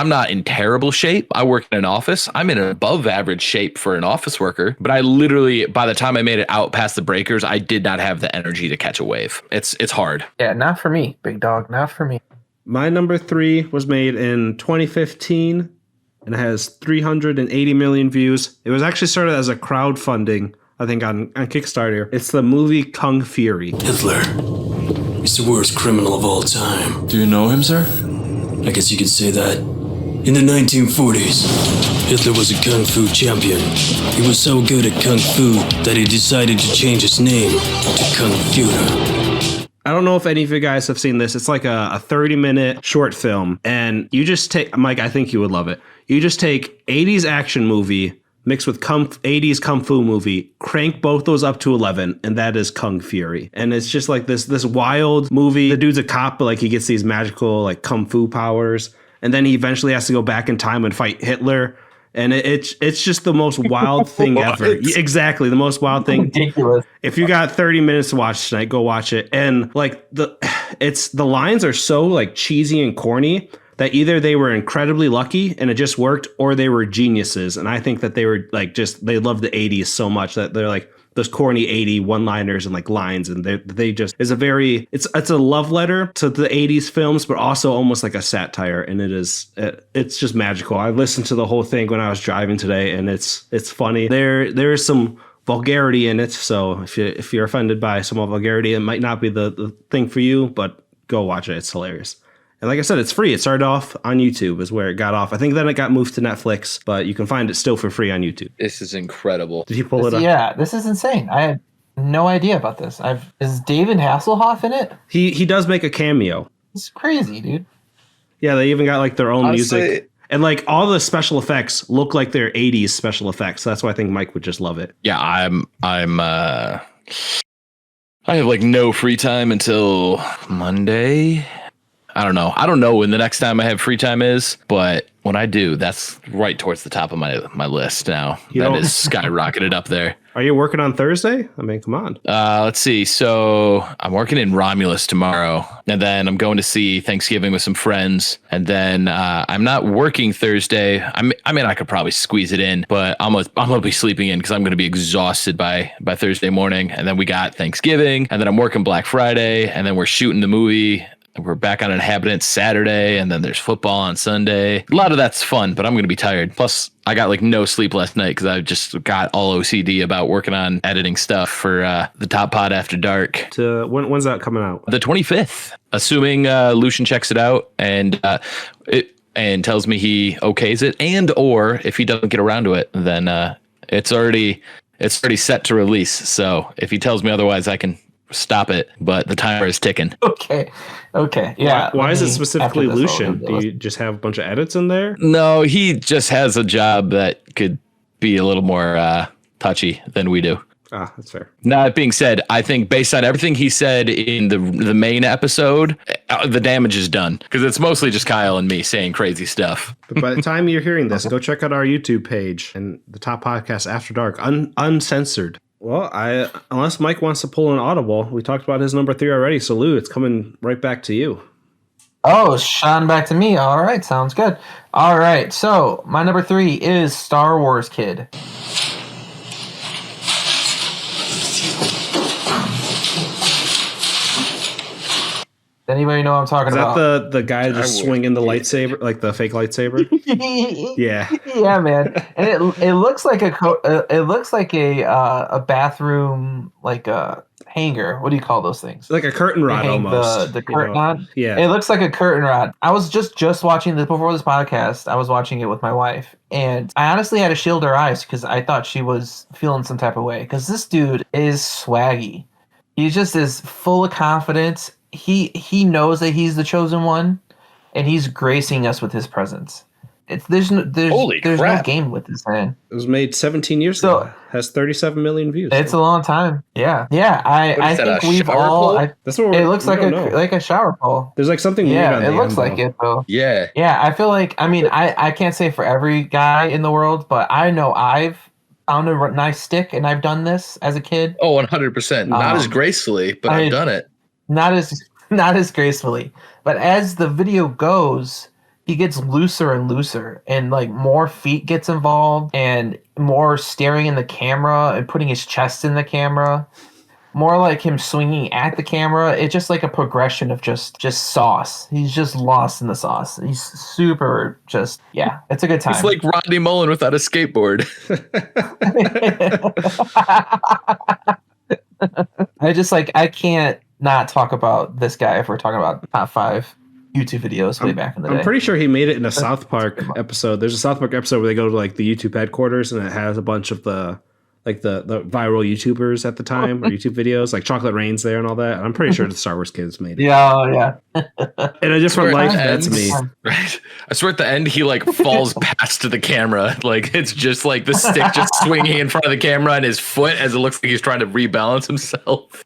not in terrible shape. I work in an office. I'm in an above average shape for an office worker, but I literally, by the time I made it out past the breakers, I did not have the energy to catch a wave. It's hard. Yeah, not for me, big dog. Not for me. My number 3 was made in 2015 and it has 380 million views. It was actually started as a crowdfunding, I think, on Kickstarter. It's the movie Kung Fury. Hitler. He's the worst criminal of all time. Do you know him, sir? I guess you could say that. In the 1940s, Hitler was a kung fu champion. He was so good at kung fu that he decided to change his name to Kung Fuhrer. I don't know if any of you guys have seen this. It's like a 30-minute short film. And you just take, Mike, I think you would love it. You just take 80s action movie mixed with 80s kung fu movie, crank both those up to 11, and that is Kung Fury. And it's just like this wild movie. The dude's a cop, but like he gets these magical like kung fu powers. And then he eventually has to go back in time and fight Hitler. And it's just the most wild thing ever. Exactly, the most wild thing. Ridiculous. If you got 30 minutes to watch tonight, go watch it. And like the lines are so like cheesy and corny that either they were incredibly lucky and it just worked, or they were geniuses. And I think that they were like they love the 80s so much that they're like those corny 80 one-liners and like lines, and they just is it's a love letter to the 80s films, but also almost like a satire, and it's just magical. I listened to the whole thing when I was driving today, and it's funny. There is some vulgarity in it, so if you're offended by some vulgarity, it might not be the thing for you, but go watch it. It's hilarious. And like I said, it's free. It started off on YouTube is where it got off. I think then it got moved to Netflix, but you can find it still for free on YouTube. This is incredible. Did you pull it up? Yeah, this is insane. I had no idea about this. Is David Hasselhoff in it? He does make a cameo. It's crazy, dude. Yeah, they even got like their own music. And like all the special effects look like they're 80s special effects. So that's why I think Mike would just love it. Yeah, I have like no free time until Monday. I don't know when the next time I have free time is, but when I do, that's right towards the top of my list now. That is skyrocketed up there. Are you working on Thursday? I mean, come on. Let's see. So I'm working in Romulus tomorrow, and then I'm going to see Thanksgiving with some friends, and then I'm not working Thursday. I mean, I could probably squeeze it in, but I'm gonna be sleeping in because I'm gonna be exhausted by Thursday morning, and then we got Thanksgiving, and then I'm working Black Friday, and then we're shooting the movie. We're back on Inhabitants Saturday, and then there's football on Sunday. A lot of that's fun, but I'm going to be tired. Plus, I got like no sleep last night because I just got all OCD about working on editing stuff for the Top Pod After Dark. When's that coming out? The 25th, assuming Lucian checks it out and tells me he okays it, and or if he doesn't get around to it, then it's already set to release. So if he tells me otherwise, I can stop it, but the timer is ticking. Okay. Yeah. Why is it specifically Lucian? Do you just have a bunch of edits in there? No, he just has a job that could be a little more touchy than we do. Ah, that's fair. Now, that being said, I think based on everything he said in the main episode, the damage is done because it's mostly just Kyle and me saying crazy stuff. But by the time you're hearing this, go check out our YouTube page and the Top Podcast After Dark, uncensored. Well, unless Mike wants to pull an audible, we talked about his number 3 already. So, Lou, it's coming right back to you. Oh, Sean, back to me. All right, sounds good. All right, so my number 3 is Star Wars Kid. Does anybody know what I'm talking about? Is that the guy just swinging the lightsaber, like the fake lightsaber? Yeah. Yeah, man. And it looks like a bathroom, like a hanger. What do you call those things? Like a curtain You rod hang almost. the curtain on. Yeah. It looks like a curtain rod. I was just watching this before this podcast. I was watching it with my wife, and I honestly had to shield her eyes because I thought she was feeling some type of way. Because this dude is swaggy. He just is full of confidence. He knows that he's the chosen one, and he's gracing us with his presence. There's no game with this man. It was made 17 years ago. Has 37 million views. It's a long time. Yeah. I think we've all. That's what it looks like a shower pole. There's like something weird on it the looks end, like though. it though. Yeah. Yeah, I feel like I can't say for every guy in the world, but I know I've found a nice stick and I've done this as a kid. Oh, 100%. Not as gracefully, but I've done it. Not as gracefully, but as the video goes, he gets looser and looser, and like more feet gets involved, and more staring in the camera and putting his chest in the camera, more like him swinging at the camera. It's just like a progression of just sauce. He's just lost in the sauce. He's super it's a good time. It's like Rodney Mullen without a skateboard. I can't not talk about this guy if we're talking about top 5 YouTube videos way back in the day. I'm pretty sure he made it in a South Park episode. There's a South Park episode where they go to like the YouTube headquarters, and it has a bunch of the viral YouTubers at the time or YouTube videos, like Chocolate Rain's there and all that. And I'm pretty sure the Star Wars kids made it. Yeah. And I just went like, that's me. Right. I swear at the end he like falls past to the camera. Like it's just like the stick just swinging in front of the camera and his foot as it looks like he's trying to rebalance himself.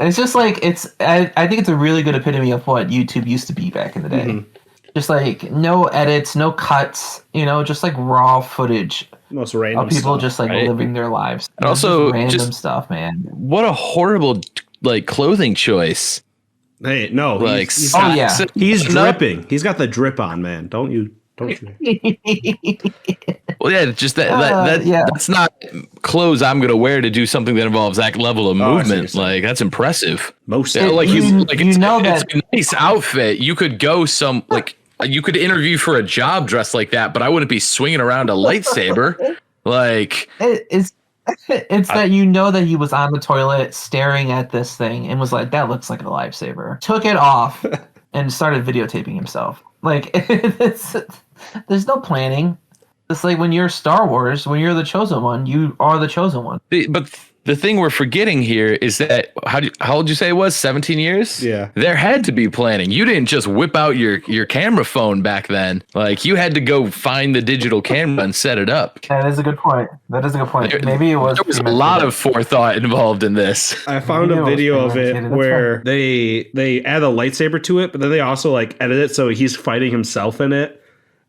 It's just like I think it's a really good epitome of what YouTube used to be back in the day. Mm-hmm. Just like no edits, no cuts, just like raw footage. Most random of people stuff, just like living their lives. And also random stuff, man. What a horrible like clothing choice. Hey, no, like he's dripping. He's got the drip on, man. Don't you? Well, yeah, just that's not clothes I'm gonna wear to do something that involves that level of movement. Like that's impressive. It's a nice outfit. You could go you could interview for a job dressed like that, but I wouldn't be swinging around a lightsaber. Like it's that that he was on the toilet staring at this thing and was like, "That looks like a lightsaber." Took it off and started videotaping himself. Like there's no planning. It's like when you're Star Wars, when you're the chosen one, you are the chosen one. But the thing we're forgetting here is that how old you say it was? 17 years? Yeah. There had to be planning. You didn't just whip out your camera phone back then. Like you had to go find the digital camera and set it up. That is a good point. Maybe it was. There was a lot of forethought involved in this. I found a video of it where they add a lightsaber to it, but then they also like edit it so he's fighting himself in it.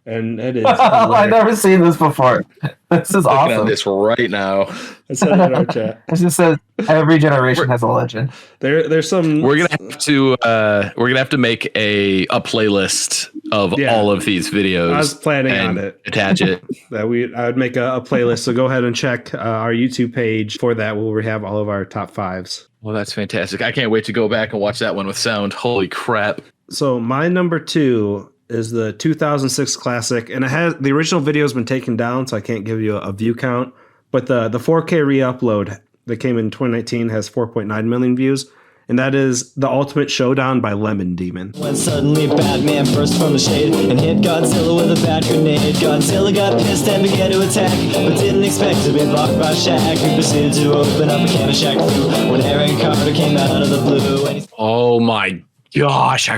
And it is. I've never seen this before. This is awesome. Looking at this right now. I said it in our chat. It just says every generation has a legend. There's some. We're gonna have to make a playlist of all of these videos. I was planning on it. Attach it. I would make a playlist. So go ahead and check our YouTube page for that. Where we have all of our top 5s. Well, that's fantastic. I can't wait to go back and watch that one with sound. Holy crap! So my number 2 is the 2006 classic, and it has the original video has been taken down, so I can't give you a view count. But the 4K re-upload that came in 2019 has 4.9 million views, and that is The Ultimate Showdown by Lemon Demon. When suddenly Batman burst from the shade and hit Godzilla with a bat grenade. Godzilla got pissed and began to attack, but didn't expect to be blocked by Shaq, who proceeded to open up a can of Shaq Fu when Aaron Carter came out of the blue. And oh my gosh!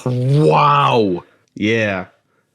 Wow. Yeah.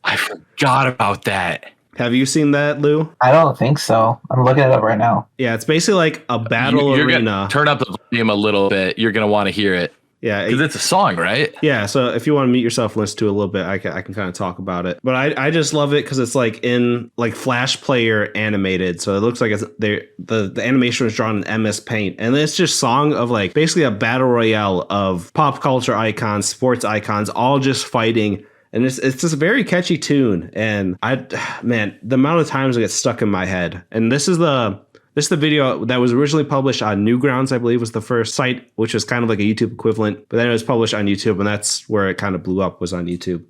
I forgot about that. Have you seen that, Lou? I don't think so. I'm looking it up right now. Yeah, it's basically like a battle You're arena. Gonna turn up the volume a little bit. You're going to want to hear it. Yeah. Because it's a song, right? Yeah, so if you want to mute yourself and listen to it a little bit, I can kind of talk about it. But I just love it because it's like in like Flash Player animated. So it looks like the animation was drawn in MS Paint. And it's just song of like basically a battle royale of pop culture icons, sports icons, all just fighting. And it's just a very catchy tune. And the amount of times it gets stuck in my head. And this is the video that was originally published on Newgrounds, I believe was the first site, which was kind of like a YouTube equivalent. But then it was published on YouTube, and that's where it kind of blew up, was on YouTube.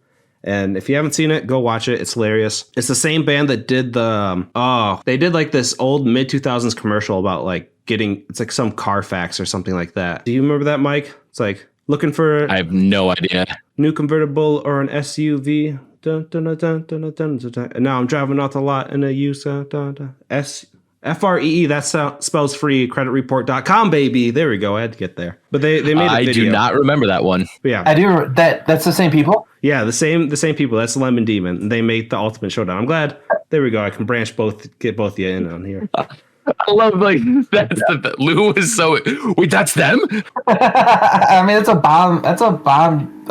And if you haven't seen it, go watch it. It's hilarious. It's the same band that did they did like this old mid 2000s commercial about like it's like some Carfax or something like that. Do you remember that, Mike? It's like looking for I have no idea. New convertible or an SUV. Dun, dun, dun, dun, dun, dun, dun, dun. And now I'm driving off the lot in a used FREE. That spells free. Creditreport.com, baby. There we go. I had to get there. But they made a video. I do not remember that one. But yeah, I do. That's the same people. Yeah, the same people. That's Lemon Demon. They made the Ultimate Showdown. I'm glad. There we go. I can get both of you in on here. I love like that's Lou was so wait, that's them? I mean, it's a bomb. That's a bomb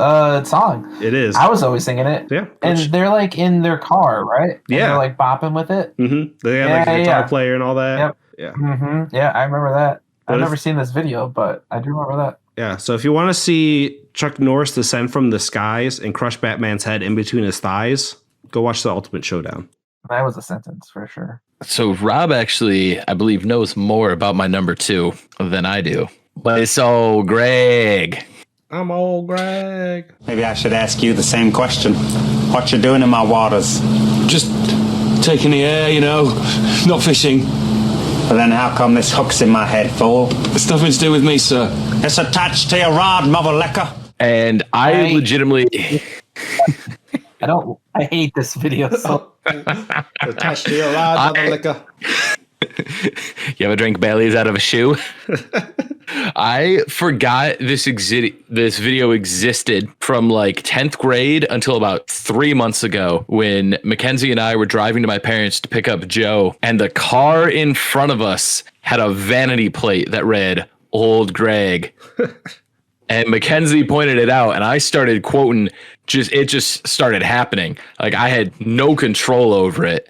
song. It is. I was always singing it. Yeah, and they're like in their car, right? And yeah, they're like bopping with it. Mm-hmm. They have like a guitar player and all that. Yep. Yeah. Mm-hmm. Yeah, I remember that. I've never seen this video, but I do remember that. Yeah. So if you want to see Chuck Norris descend from the skies and crush Batman's head in between his thighs, go watch the Ultimate Showdown. That was a sentence for sure. So Rob actually, I believe, knows more about my number 2 than I do. But it's old Greg. I'm old Greg. Maybe I should ask you the same question. What you doing in my waters? Just taking the air, you know, not fishing. But then how come this hook's in my head, fool? It's nothing to do with me, sir. It's attached to your rod, mother liquor. And I legitimately... I hate this video so attached to your rod, mother liquor. You ever drink Bailey's out of a shoe? I forgot this video existed from like 10th grade until about 3 months ago when Mackenzie and I were driving to my parents to pick up Joe, and the car in front of us had a vanity plate that read Old Greg. And Mackenzie pointed it out, and I started quoting. It just started happening. Like I had no control over it.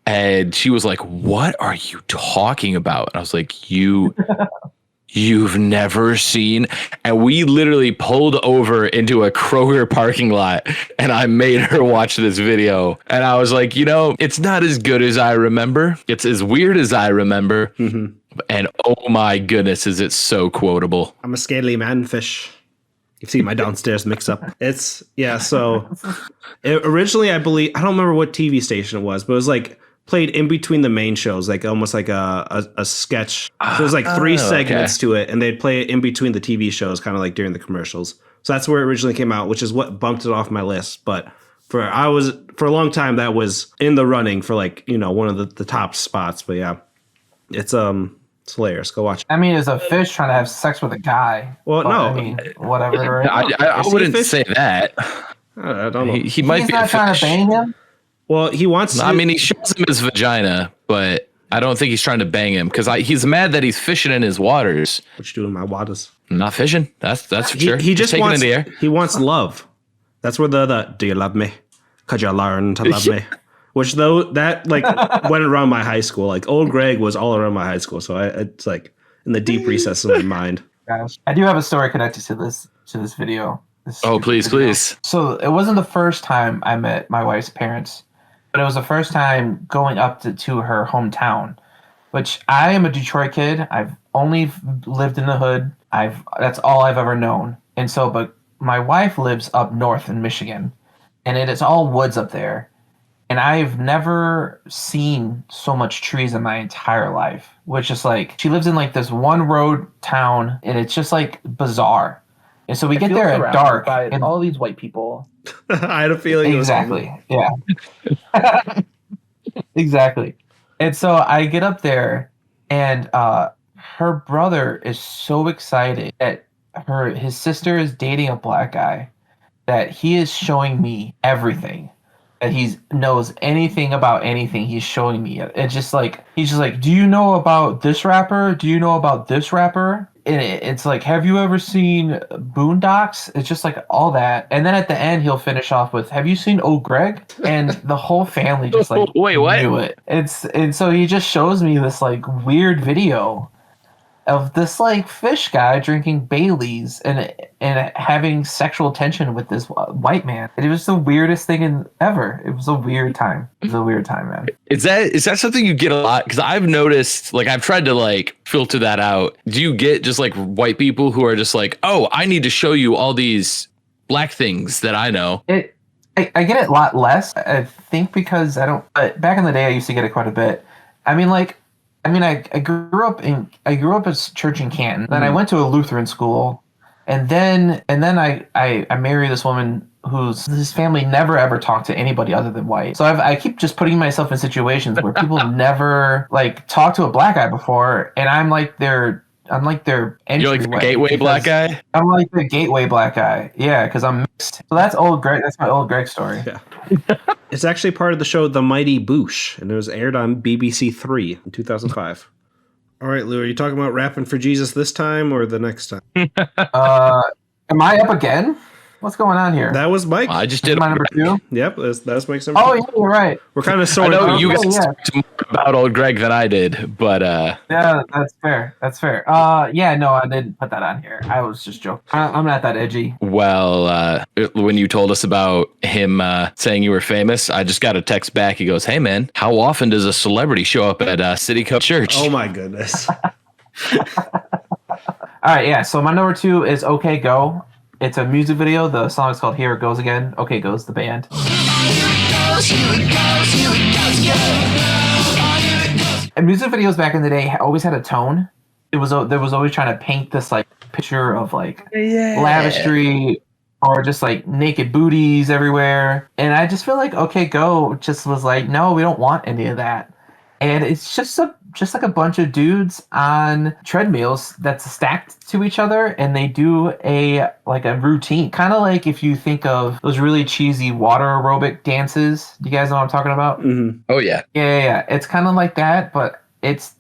And she was like, "What are you talking about?" And I was like, you've never seen. And we literally pulled over into a Kroger parking lot, and I made her watch this video. And I was like, it's not as good as I remember. It's as weird as I remember. Mm-hmm. And oh my goodness, is it so quotable. I'm a scaly manfish. You see my downstairs mix up. So originally, I believe, I don't remember what TV station it was, but it was like played in between the main shows, like almost like a sketch. So there's like 3 segments to it, and they'd play it in between the TV shows, kind of like during the commercials. So that's where it originally came out, which is what bumped it off my list. But for a long time, that was in the running for like, one of the top spots. But yeah, it's hilarious. Go watch it. I mean, it's a fish trying to have sex with a guy. Well, no. I mean, whatever. Right? I wouldn't say that. I don't know. He might be not trying to bang him? Well, he wants to. I mean, he shows him his vagina, but I don't think he's trying to bang him because he's mad that he's fishing in his waters. What you doing in my waters? I'm not fishing. That's for sure. He just taking wants, in the air. He wants love. That's where the do you love me? Could you learn to love me? Which that like went around my high school. Like old Greg was all around my high school. So it's like in the deep recesses of my mind. Gosh, I do have a story connected to this video. Please. So it wasn't the first time I met my wife's parents, but it was the first time going up to her hometown, which I am a Detroit kid. I've only lived in the hood. That's all I've ever known. And so, but my wife lives up north in Michigan, and it is all woods up there. And I've never seen so much trees in my entire life, which is like, she lives in like this one road town, and it's just like bizarre. And so we get there at dark, and all these white people. I had a feeling. Exactly. Yeah. Exactly. And so I get up there, and her brother is so excited that his sister is dating a black guy that he is showing me everything. That he knows anything about anything, he's showing me it. It's just like, he's just like, do you know about this rapper? Do you know about this rapper? And it's like, have you ever seen Boondocks? It's just like all that. And then at the end, he'll finish off with, have you seen Old Greg? And the whole family just like wait, what? knew it. And so he just shows me this like weird video of this like fish guy drinking Bailey's and having sexual tension with this white man. It was the weirdest thing ever. It was a weird time. It was a weird time, man. Is that something you get a lot? Because I've noticed, like, I've tried to like filter that out. Do you get just like white people who are just like, oh, I need to show you all these black things that I know? I get it a lot less. I think because I don't. Back in the day, I used to get it quite a bit. I mean, I grew up at church in Canton. Then I went to a Lutheran school, and then I married this woman whose family never ever talked to anybody other than white. So I keep just putting myself in situations where people never like talked to a black guy before, and I'm like their entryway. You're like the gateway black guy? I'm like the gateway black guy. Yeah, because I'm mixed. So that's old Greg. That's my old Greg story. Yeah. It's actually part of the show The Mighty Boosh, and it was aired on BBC Three in 2005. All right, Lou, are you talking about rapping for Jesus this time or the next time? Am I up again? What's going on here? That was Mike. I just did my number 2. Yep, that's Mike's number 2. Oh, yeah, you're right. We're kind of I sorry. know you guys talked more about old Greg than I did, but yeah, that's fair. That's fair. Yeah, no, I didn't put that on here. I was just joking. I'm not that edgy. well, when you told us about him saying you were famous, I just got a text back. He goes, "Hey man, how often does a celebrity show up at City Co Church?" Oh my goodness. All right, yeah. So my number 2 is OK Go. It's a music video. The song is called Here It Goes Again. OK Go's the band. And music videos back in the day always had a tone. There was always trying to paint this like picture of like lavishry or just like naked booties everywhere. And I just feel like OK Go just was like, no, we don't want any of that. And it's just like a bunch of dudes on treadmills that's stacked to each other, and they do a routine, kind of like if you think of those really cheesy water aerobic dances. Do you guys know what I'm talking about? Mm-hmm. Oh yeah. Yeah. It's kind of like that, but it's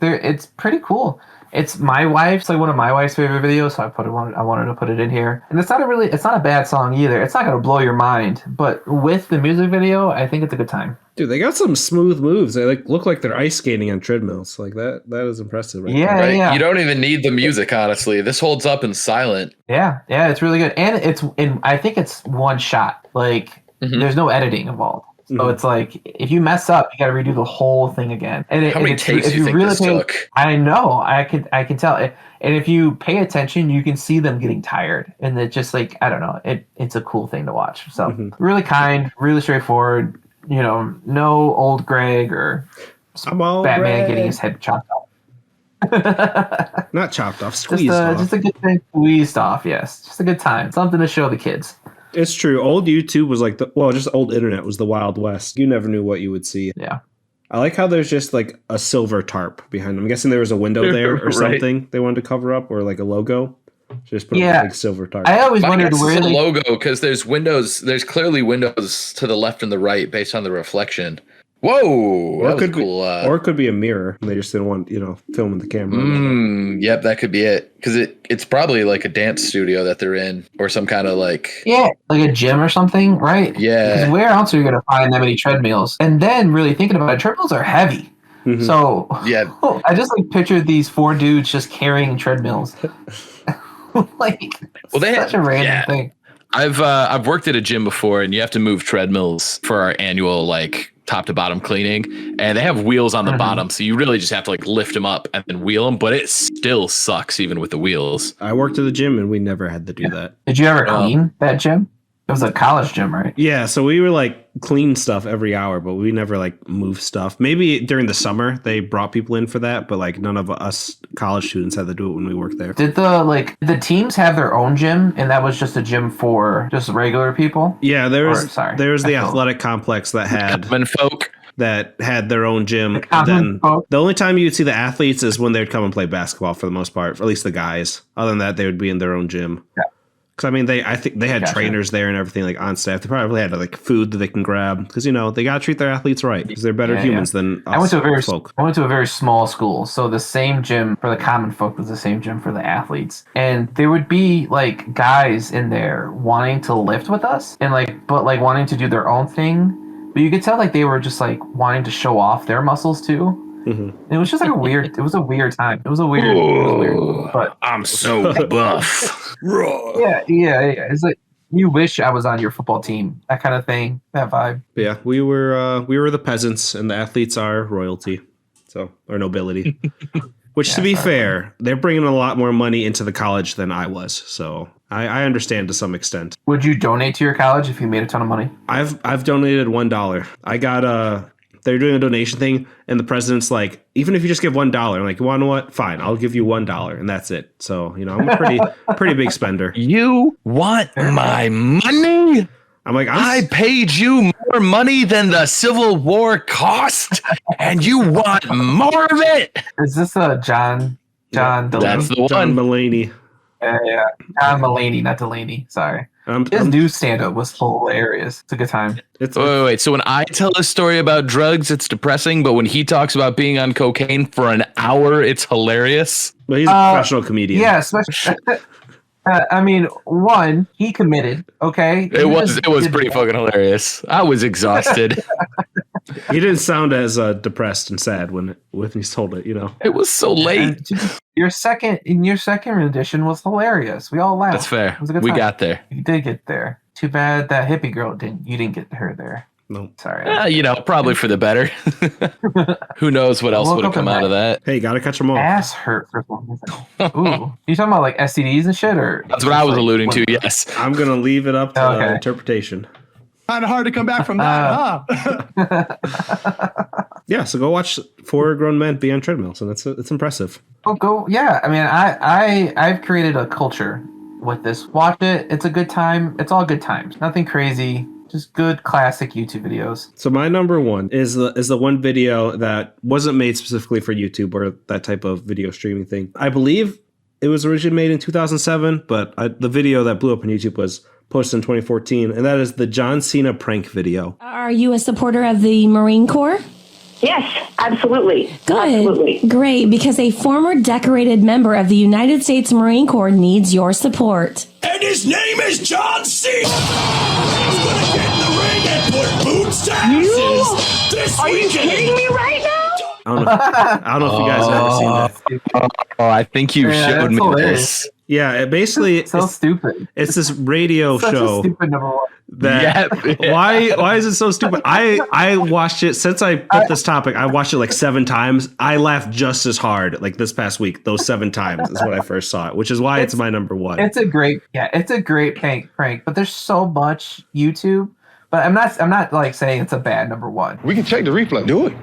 pretty cool. It's my wife's one of my wife's favorite videos, so I wanted to put it in here. And it's not a bad song either. It's not gonna blow your mind, but with the music video, I think it's a good time. Dude, they got some smooth moves. They look like they're ice skating on treadmills. Like that is impressive, right? Yeah, right? yeah. You don't even need the music, honestly. This holds up in silent. Yeah, it's really good. And I think it's one shot. Like there's no editing involved. So it's like if you mess up, you got to redo the whole thing again. And how many takes do you think this took? I know, I can tell. And if you pay attention, you can see them getting tired. And it just like I don't know, it's a cool thing to watch. So really kind, really straightforward. You know, no old Greg or Batman getting his head chopped off. Not chopped off, squeezed off. Just a good thing, squeezed off. Yes, just a good time, something to show the kids. It's true. Old YouTube was like just old internet was the Wild West. You never knew what you would see. Yeah. I like how there's just like a silver tarp behind them. I'm guessing there was a window there or right. something they wanted to cover up, or like a logo. Just put a big silver tarp. I always wondered where the logo, because there's windows. There's clearly windows to the left and the right based on the reflection. Whoa, that was cool. Or it could be a mirror. They just didn't want filming the camera. Yep, that could be it. Because it's probably like a dance studio that they're in, or some kind of like like a gym or something, right? Yeah. 'Cause where else are you gonna find that many treadmills? And then really thinking about it, treadmills are heavy. Mm-hmm. So yeah, I just pictured these 4 dudes just carrying treadmills. Such a random thing. I've worked at a gym before, and you have to move treadmills for our annual top to bottom cleaning, and they have wheels on the bottom, so you really just have to lift them up and then wheel them, but it still sucks even with the wheels. I worked at the gym and we never had to do that. Did you ever clean that gym? It was a college gym, right? Yeah, so we were clean stuff every hour, but we never move stuff. Maybe during the summer they brought people in for that, but none of us college students had to do it when we worked there. Did the teams have their own gym, and that was just a gym for just regular people? Yeah, there was the athletic complex that had common folk that had their own gym. And then the only time you'd see the athletes is when they'd come and play basketball for the most part, or at least the guys. Other than that, they would be in their own gym. Yeah. Because I think they had trainers there and everything on staff. They probably had food that they can grab because they got to treat their athletes right because they're better humans than us. I went to a very small school, so the same gym for the common folk was the same gym for the athletes, and there would be guys in there wanting to lift with us and wanting to do their own thing, but you could tell they were just wanting to show off their muscles too. Mm-hmm. It was just a weird time. It was weird, but I'm so buff. yeah. It's you wish I was on your football team, that kind of thing, that vibe. But yeah, we were the peasants, and the athletes are royalty, or nobility. Which, to be fair, they're bringing a lot more money into the college than I was. So I understand to some extent. Would you donate to your college if you made a ton of money? I've donated $1. I got they're doing a donation thing, and the president's like, even if you just give $1, I'm like, you want to know what? Fine, I'll give you $1, and that's it. So, you know, I'm a pretty big spender. You want my money? I'm like, I paid you more money than the Civil War cost, and you want more of it? Is this a John Delaney? That's the one. John Mulaney. Yeah, John Mulaney, not Delaney. Sorry. His new stand-up was hilarious. It's a good time. Wait. So when I tell a story about drugs, it's depressing, but when he talks about being on cocaine for an hour, it's hilarious. Well, he's a professional comedian. Yeah, especially. I mean, one, he committed. Okay, It was pretty fucking hilarious. I was exhausted. He didn't sound as depressed and sad when he's told it. You know, it was so late. Your second rendition was hilarious. We all laughed. That's fair. It was a good We time. got there. You did get there. Too bad that hippie girl didn't. You didn't get her there. No, sorry. You know, probably for the better. Who knows what else would have come out of that? Hey, gotta catch them all. Ass hurt for some reason. Ooh, you talking about like STDs and shit, or that's what I was alluding to. Yes, I'm gonna leave it up to interpretation. Kind of hard to come back from that, huh? Yeah, so go watch 4 grown men be on treadmills, and it's impressive. Oh, go! Yeah, I mean, I've created a culture with this. Watch it. It's a good time. It's all good times. Nothing crazy. Just good classic YouTube videos. So my number one is the one video that wasn't made specifically for YouTube or that type of video streaming thing. I believe it was originally made in 2007, but the video that blew up on YouTube was posted in 2014, and that is the John Cena prank video. Are you a supporter of the Marine Corps? Yes, absolutely. Good. Absolutely. Great, because a former decorated member of the United States Marine Corps needs your support. And his name is John Cena. He's gonna get in the ring and put boots to asses this Are you weekend. kidding me right now? I don't know if you guys have ever seen that. Oh, I think you showed me hilarious. this. Yeah, it basically it's so stupid. It's this radio Such show. A stupid number one. Why is it so stupid? I watched it since I put this topic. I watched it like 7 times. I laughed just as hard like this past week. Those 7 times is when I first saw it, which is why it's my number one. It's a great prank. But there's so much YouTube. But I'm not like saying it's a bad number one. We can check the replay. Do it.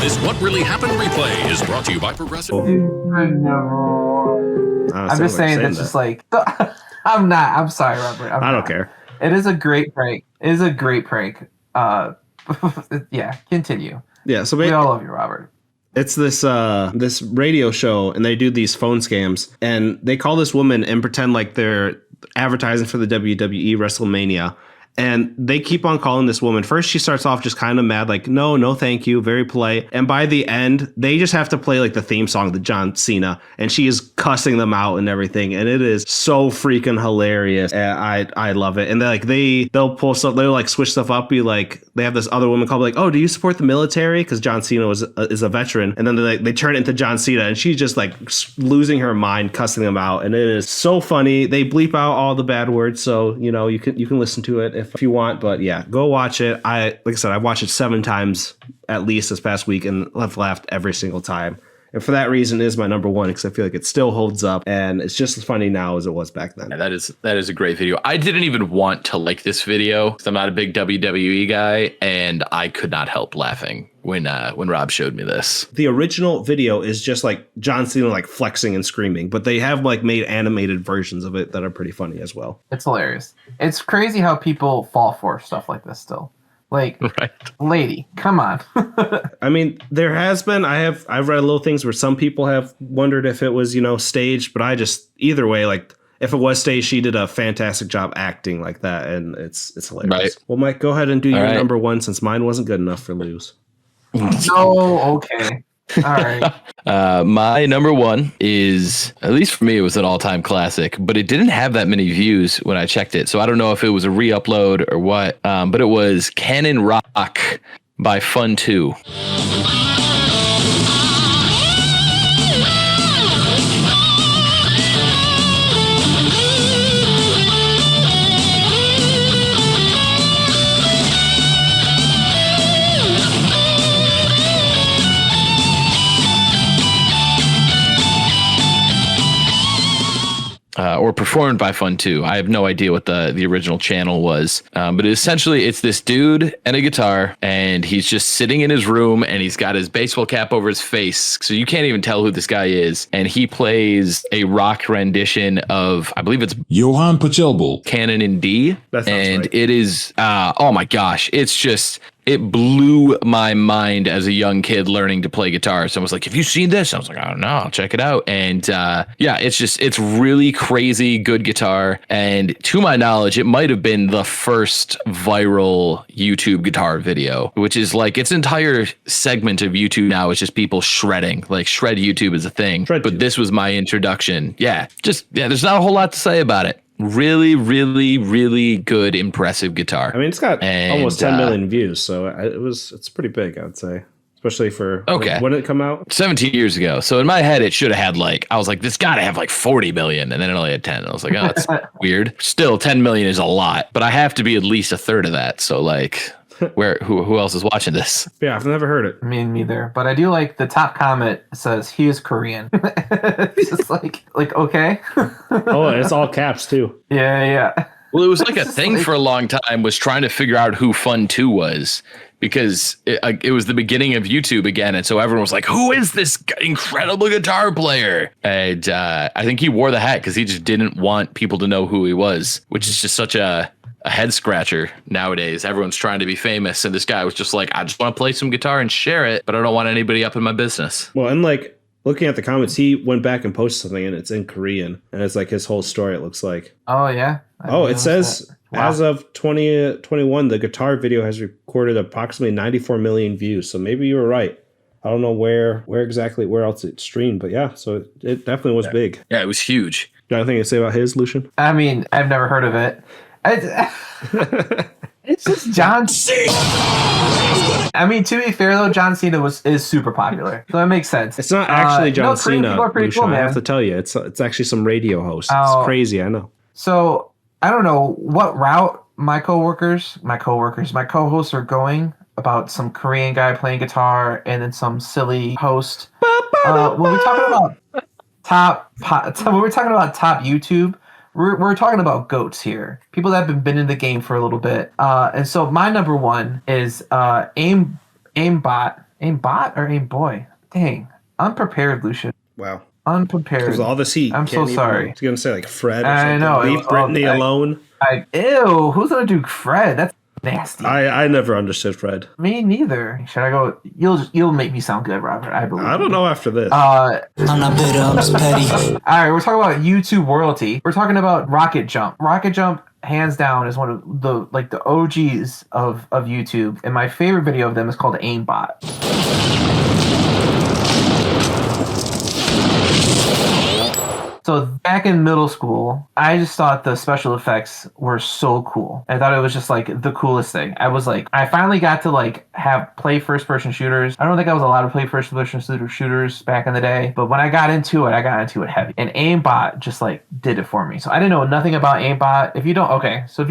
This What Really Happened replay is brought to you by Progressive. I'm just saying that's just like I'm sorry, Robert. I don't care. It is a great prank. Yeah, continue. Yeah, so we all love you, Robert. It's this this radio show, and they do these phone scams, and they call this woman and pretend like they're advertising for the WWE WrestleMania. And they keep on calling this woman. First, she starts off just kind of mad, like, no, thank you, very polite. And by the end, they just have to play like the theme song, the John Cena, and she is cussing them out and everything. And it is so freaking hilarious. And I love it. And they'll pull stuff, they'll like switch stuff up. Be like, they have this other woman called like, oh, do you support the military? Because John Cena is a veteran. And then they turn it into John Cena, and she's just like losing her mind, cussing them out. And it is so funny. They bleep out all the bad words, so you know you can listen to it if you want, but yeah, go watch it. Like I said, I watched it 7 times at least this past week, and I've laughed every single time. And for that reason, it is my number one, because I feel like it still holds up, and it's just as funny now as it was back then. Yeah, that is a great video. I didn't even want to like this video because I'm not a big WWE guy, and I could not help laughing when Rob showed me this. The original video is just like John Cena like flexing and screaming, but they have like made animated versions of it that are pretty funny as well. It's hilarious. It's crazy how people fall for stuff like this still. Like, right. Lady, come on. I mean, there has been, I've read little things where some people have wondered if it was, staged, but either way, like, if it was staged, she did a fantastic job acting like that, and it's hilarious. Right. Well, Mike, go ahead and do your number one, since mine wasn't good enough for Lou's. Oh, okay. All right. My number one is, at least for me, it was an all-time classic, but it didn't have that many views when I checked it. So I don't know if it was a re-upload or what, but it was Cannon Rock by Fun 2. or performed by Fun 2. I have no idea what the original channel was. But essentially, it's this dude and a guitar, and he's just sitting in his room, and he's got his baseball cap over his face, so you can't even tell who this guy is. And he plays a rock rendition of, I believe it's Johann Pachelbel. Canon in D. That sounds And right. it is, oh my gosh, it's just... It blew my mind as a young kid learning to play guitar. Someone was like, have you seen this? I was like, I don't know. I'll check it out. And yeah, it's really crazy good guitar. And to my knowledge, it might have been the first viral YouTube guitar video, which is like its entire segment of YouTube now is just people shredding. Like shred YouTube is a thing. But this was my introduction. Yeah, there's not a whole lot to say about it. Really, really, really good, impressive guitar. I mean, it's got almost 10 million views, so it's pretty big, I would say. Especially for when did it come out? 17 years ago. So in my head, it should have had I was like, this got to have like 40 million, and then it only had 10. I was like, oh, that's weird. Still, 10 million is a lot, but I have to be at least a third of that. So like, who else is watching this? Yeah, I've never heard it. Me neither. But I do like the top comment says he is Korean. It's just like okay. Oh, and it's all caps too. Yeah. Well, it was like a thing for a long time, was trying to figure out who Fun 2 was, because it was the beginning of YouTube again. And so everyone was like, who is this incredible guitar player? And I think he wore the hat because he just didn't want people to know who he was, which is just such a head scratcher nowadays. Everyone's trying to be famous, and this guy was just like, I just want to play some guitar and share it, but I don't want anybody up in my business. Well, and like looking at the comments, he went back and posted something, and it's in Korean, and it's like his whole story, it looks like. Oh yeah. It says as of 2021, the guitar video has recorded approximately 94 million views. So maybe you were right. I don't know where else it streamed, but yeah, so it definitely was big. Yeah, it was huge. Got anything to say about his, Lucian? I mean, I've never heard of it. It's just John Cena. I mean, to be fair though, John Cena is super popular, so that makes sense. It's not actually John Cena. People are pretty Lucian, cool, man. I have to tell you, it's actually some radio host. It's crazy, I know. So I don't know what route my co-hosts are going about some Korean guy playing guitar and then some silly host. When we're talking about top YouTube. We're talking about GOATs here. People that have been in the game for a little bit. And so my number one is aimbot. Aimbot or aimboy? Dang. Unprepared, Lucian. Wow. Unprepared. Because all this heat. I'm so sorry. I was going to say like Fred or I something. know. Leave Brittany alone. Ew. Who's going to do Fred? That's nasty. I never understood Fred. Me neither. Should I go? You'll make me sound good, Robert. I believe. I don't know after this. I'm not bitter. I'm just petty. All right, we're talking about YouTube royalty. We're talking about Rocket Jump. Rocket Jump, hands down, is one of the OGs of YouTube, and my favorite video of them is called Aimbot. So back in middle school, I just thought the special effects were so cool. I thought it was just like the coolest thing. I was like, I finally got to play first person shooters. I don't think I was allowed to play first person shooters back in the day, but when I got into it heavy. And Aimbot just did it for me. So I didn't know nothing about Aimbot. If you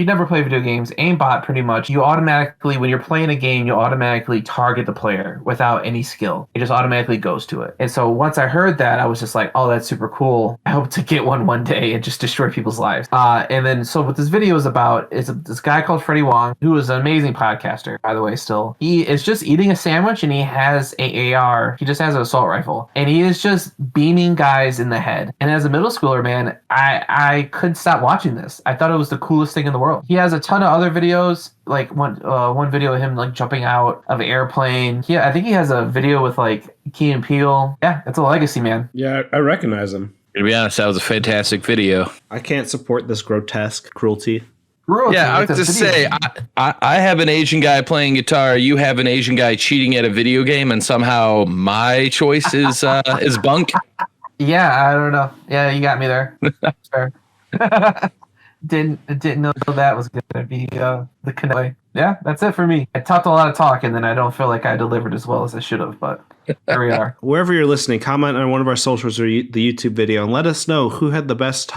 never play video games, Aimbot pretty much, you automatically, when you're playing a game, you automatically target the player without any skill. It just automatically goes to it. And so once I heard that, I was just like, oh, that's super cool. I hope to get one day and just destroy people's lives. And then, so what this video is about is this guy called Freddie Wong, who is an amazing podcaster, by the way, still. He is just eating a sandwich and he has a AR. He just has an assault rifle. And he is just beaming guys in the head. And as a middle schooler, man, I couldn't stop watching this. I thought it was the coolest thing in the world. He has a ton of other videos, like one video of him jumping out of an airplane. Yeah, I think he has a video with Key and Peele. Yeah, it's a legacy, man. Yeah, I recognize him. To be honest, that was a fantastic video. I can't support this grotesque cruelty. Yeah, I was just say, I have an Asian guy playing guitar. You have an Asian guy cheating at a video game, and somehow my choice is bunk. Yeah, I don't know. Yeah, you got me there. Fair. Didn't know that was gonna be the connect. Yeah, that's it for me. I talked a lot of talk, and then I don't feel like I delivered as well as I should have, but there we are. Wherever you're listening, comment on one of our socials or the YouTube video and let us know who had the best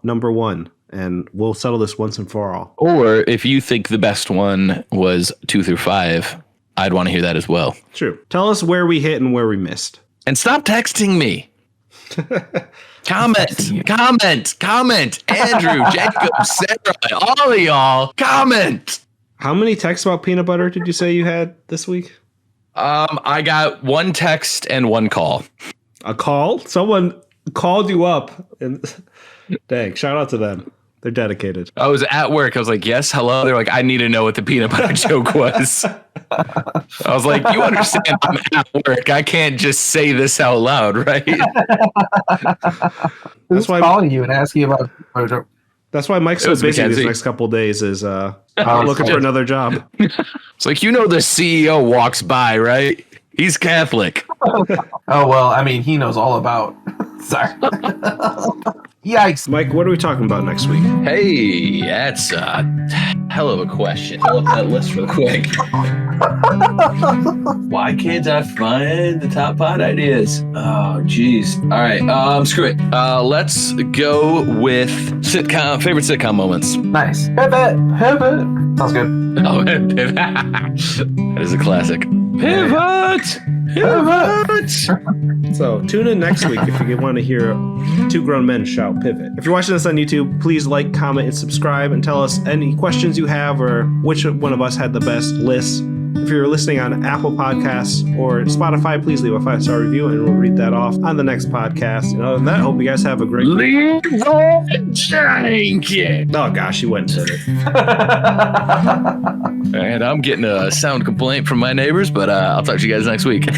number one, and we'll settle this once and for all. Or if you think the best one was 2 through 5, I'd want to hear that as well. True. Tell us where we hit and where we missed. And stop texting me. Comment. Andrew, Jacob, Sarah, all of y'all, comment. How many texts about peanut butter did you say you had this week? I got one text and one call. A call? Someone called you up. And dang, shout out to them. They're dedicated. I was at work. I was like, yes, hello. They're like, I need to know what the peanut butter joke was. I was like, you understand I'm at work. I can't just say this out loud, right? Who's calling you and asking about peanut butter joke? That's why Mike's so busy these next couple of days is looking for another job. It's like, the CEO walks by, right? He's Catholic. Oh, well, I mean, he knows all about. Sorry. Yikes. Mike, what are we talking about next week? Hey, that's a hell of a question. Pull up that list real quick. Why can't I find the top pod ideas? Oh, geez. All right, screw it. Let's go with favorite sitcom moments. Nice. Pivot. Sounds good. Oh, pivot. That is a classic. Pivot. So tune in next week if you want to hear two grown men shout pivot. If you're watching this on YouTube, please like, comment, and subscribe, and tell us any questions you have or which one of us had the best lists. If you're listening on Apple Podcasts or Spotify, please leave a 5-star review and we'll read that off on the next podcast. And other than that, hope you guys have a great week. Oh gosh, you went and said it. All right, I'm getting a sound complaint from my neighbors, but I'll talk to you guys next week.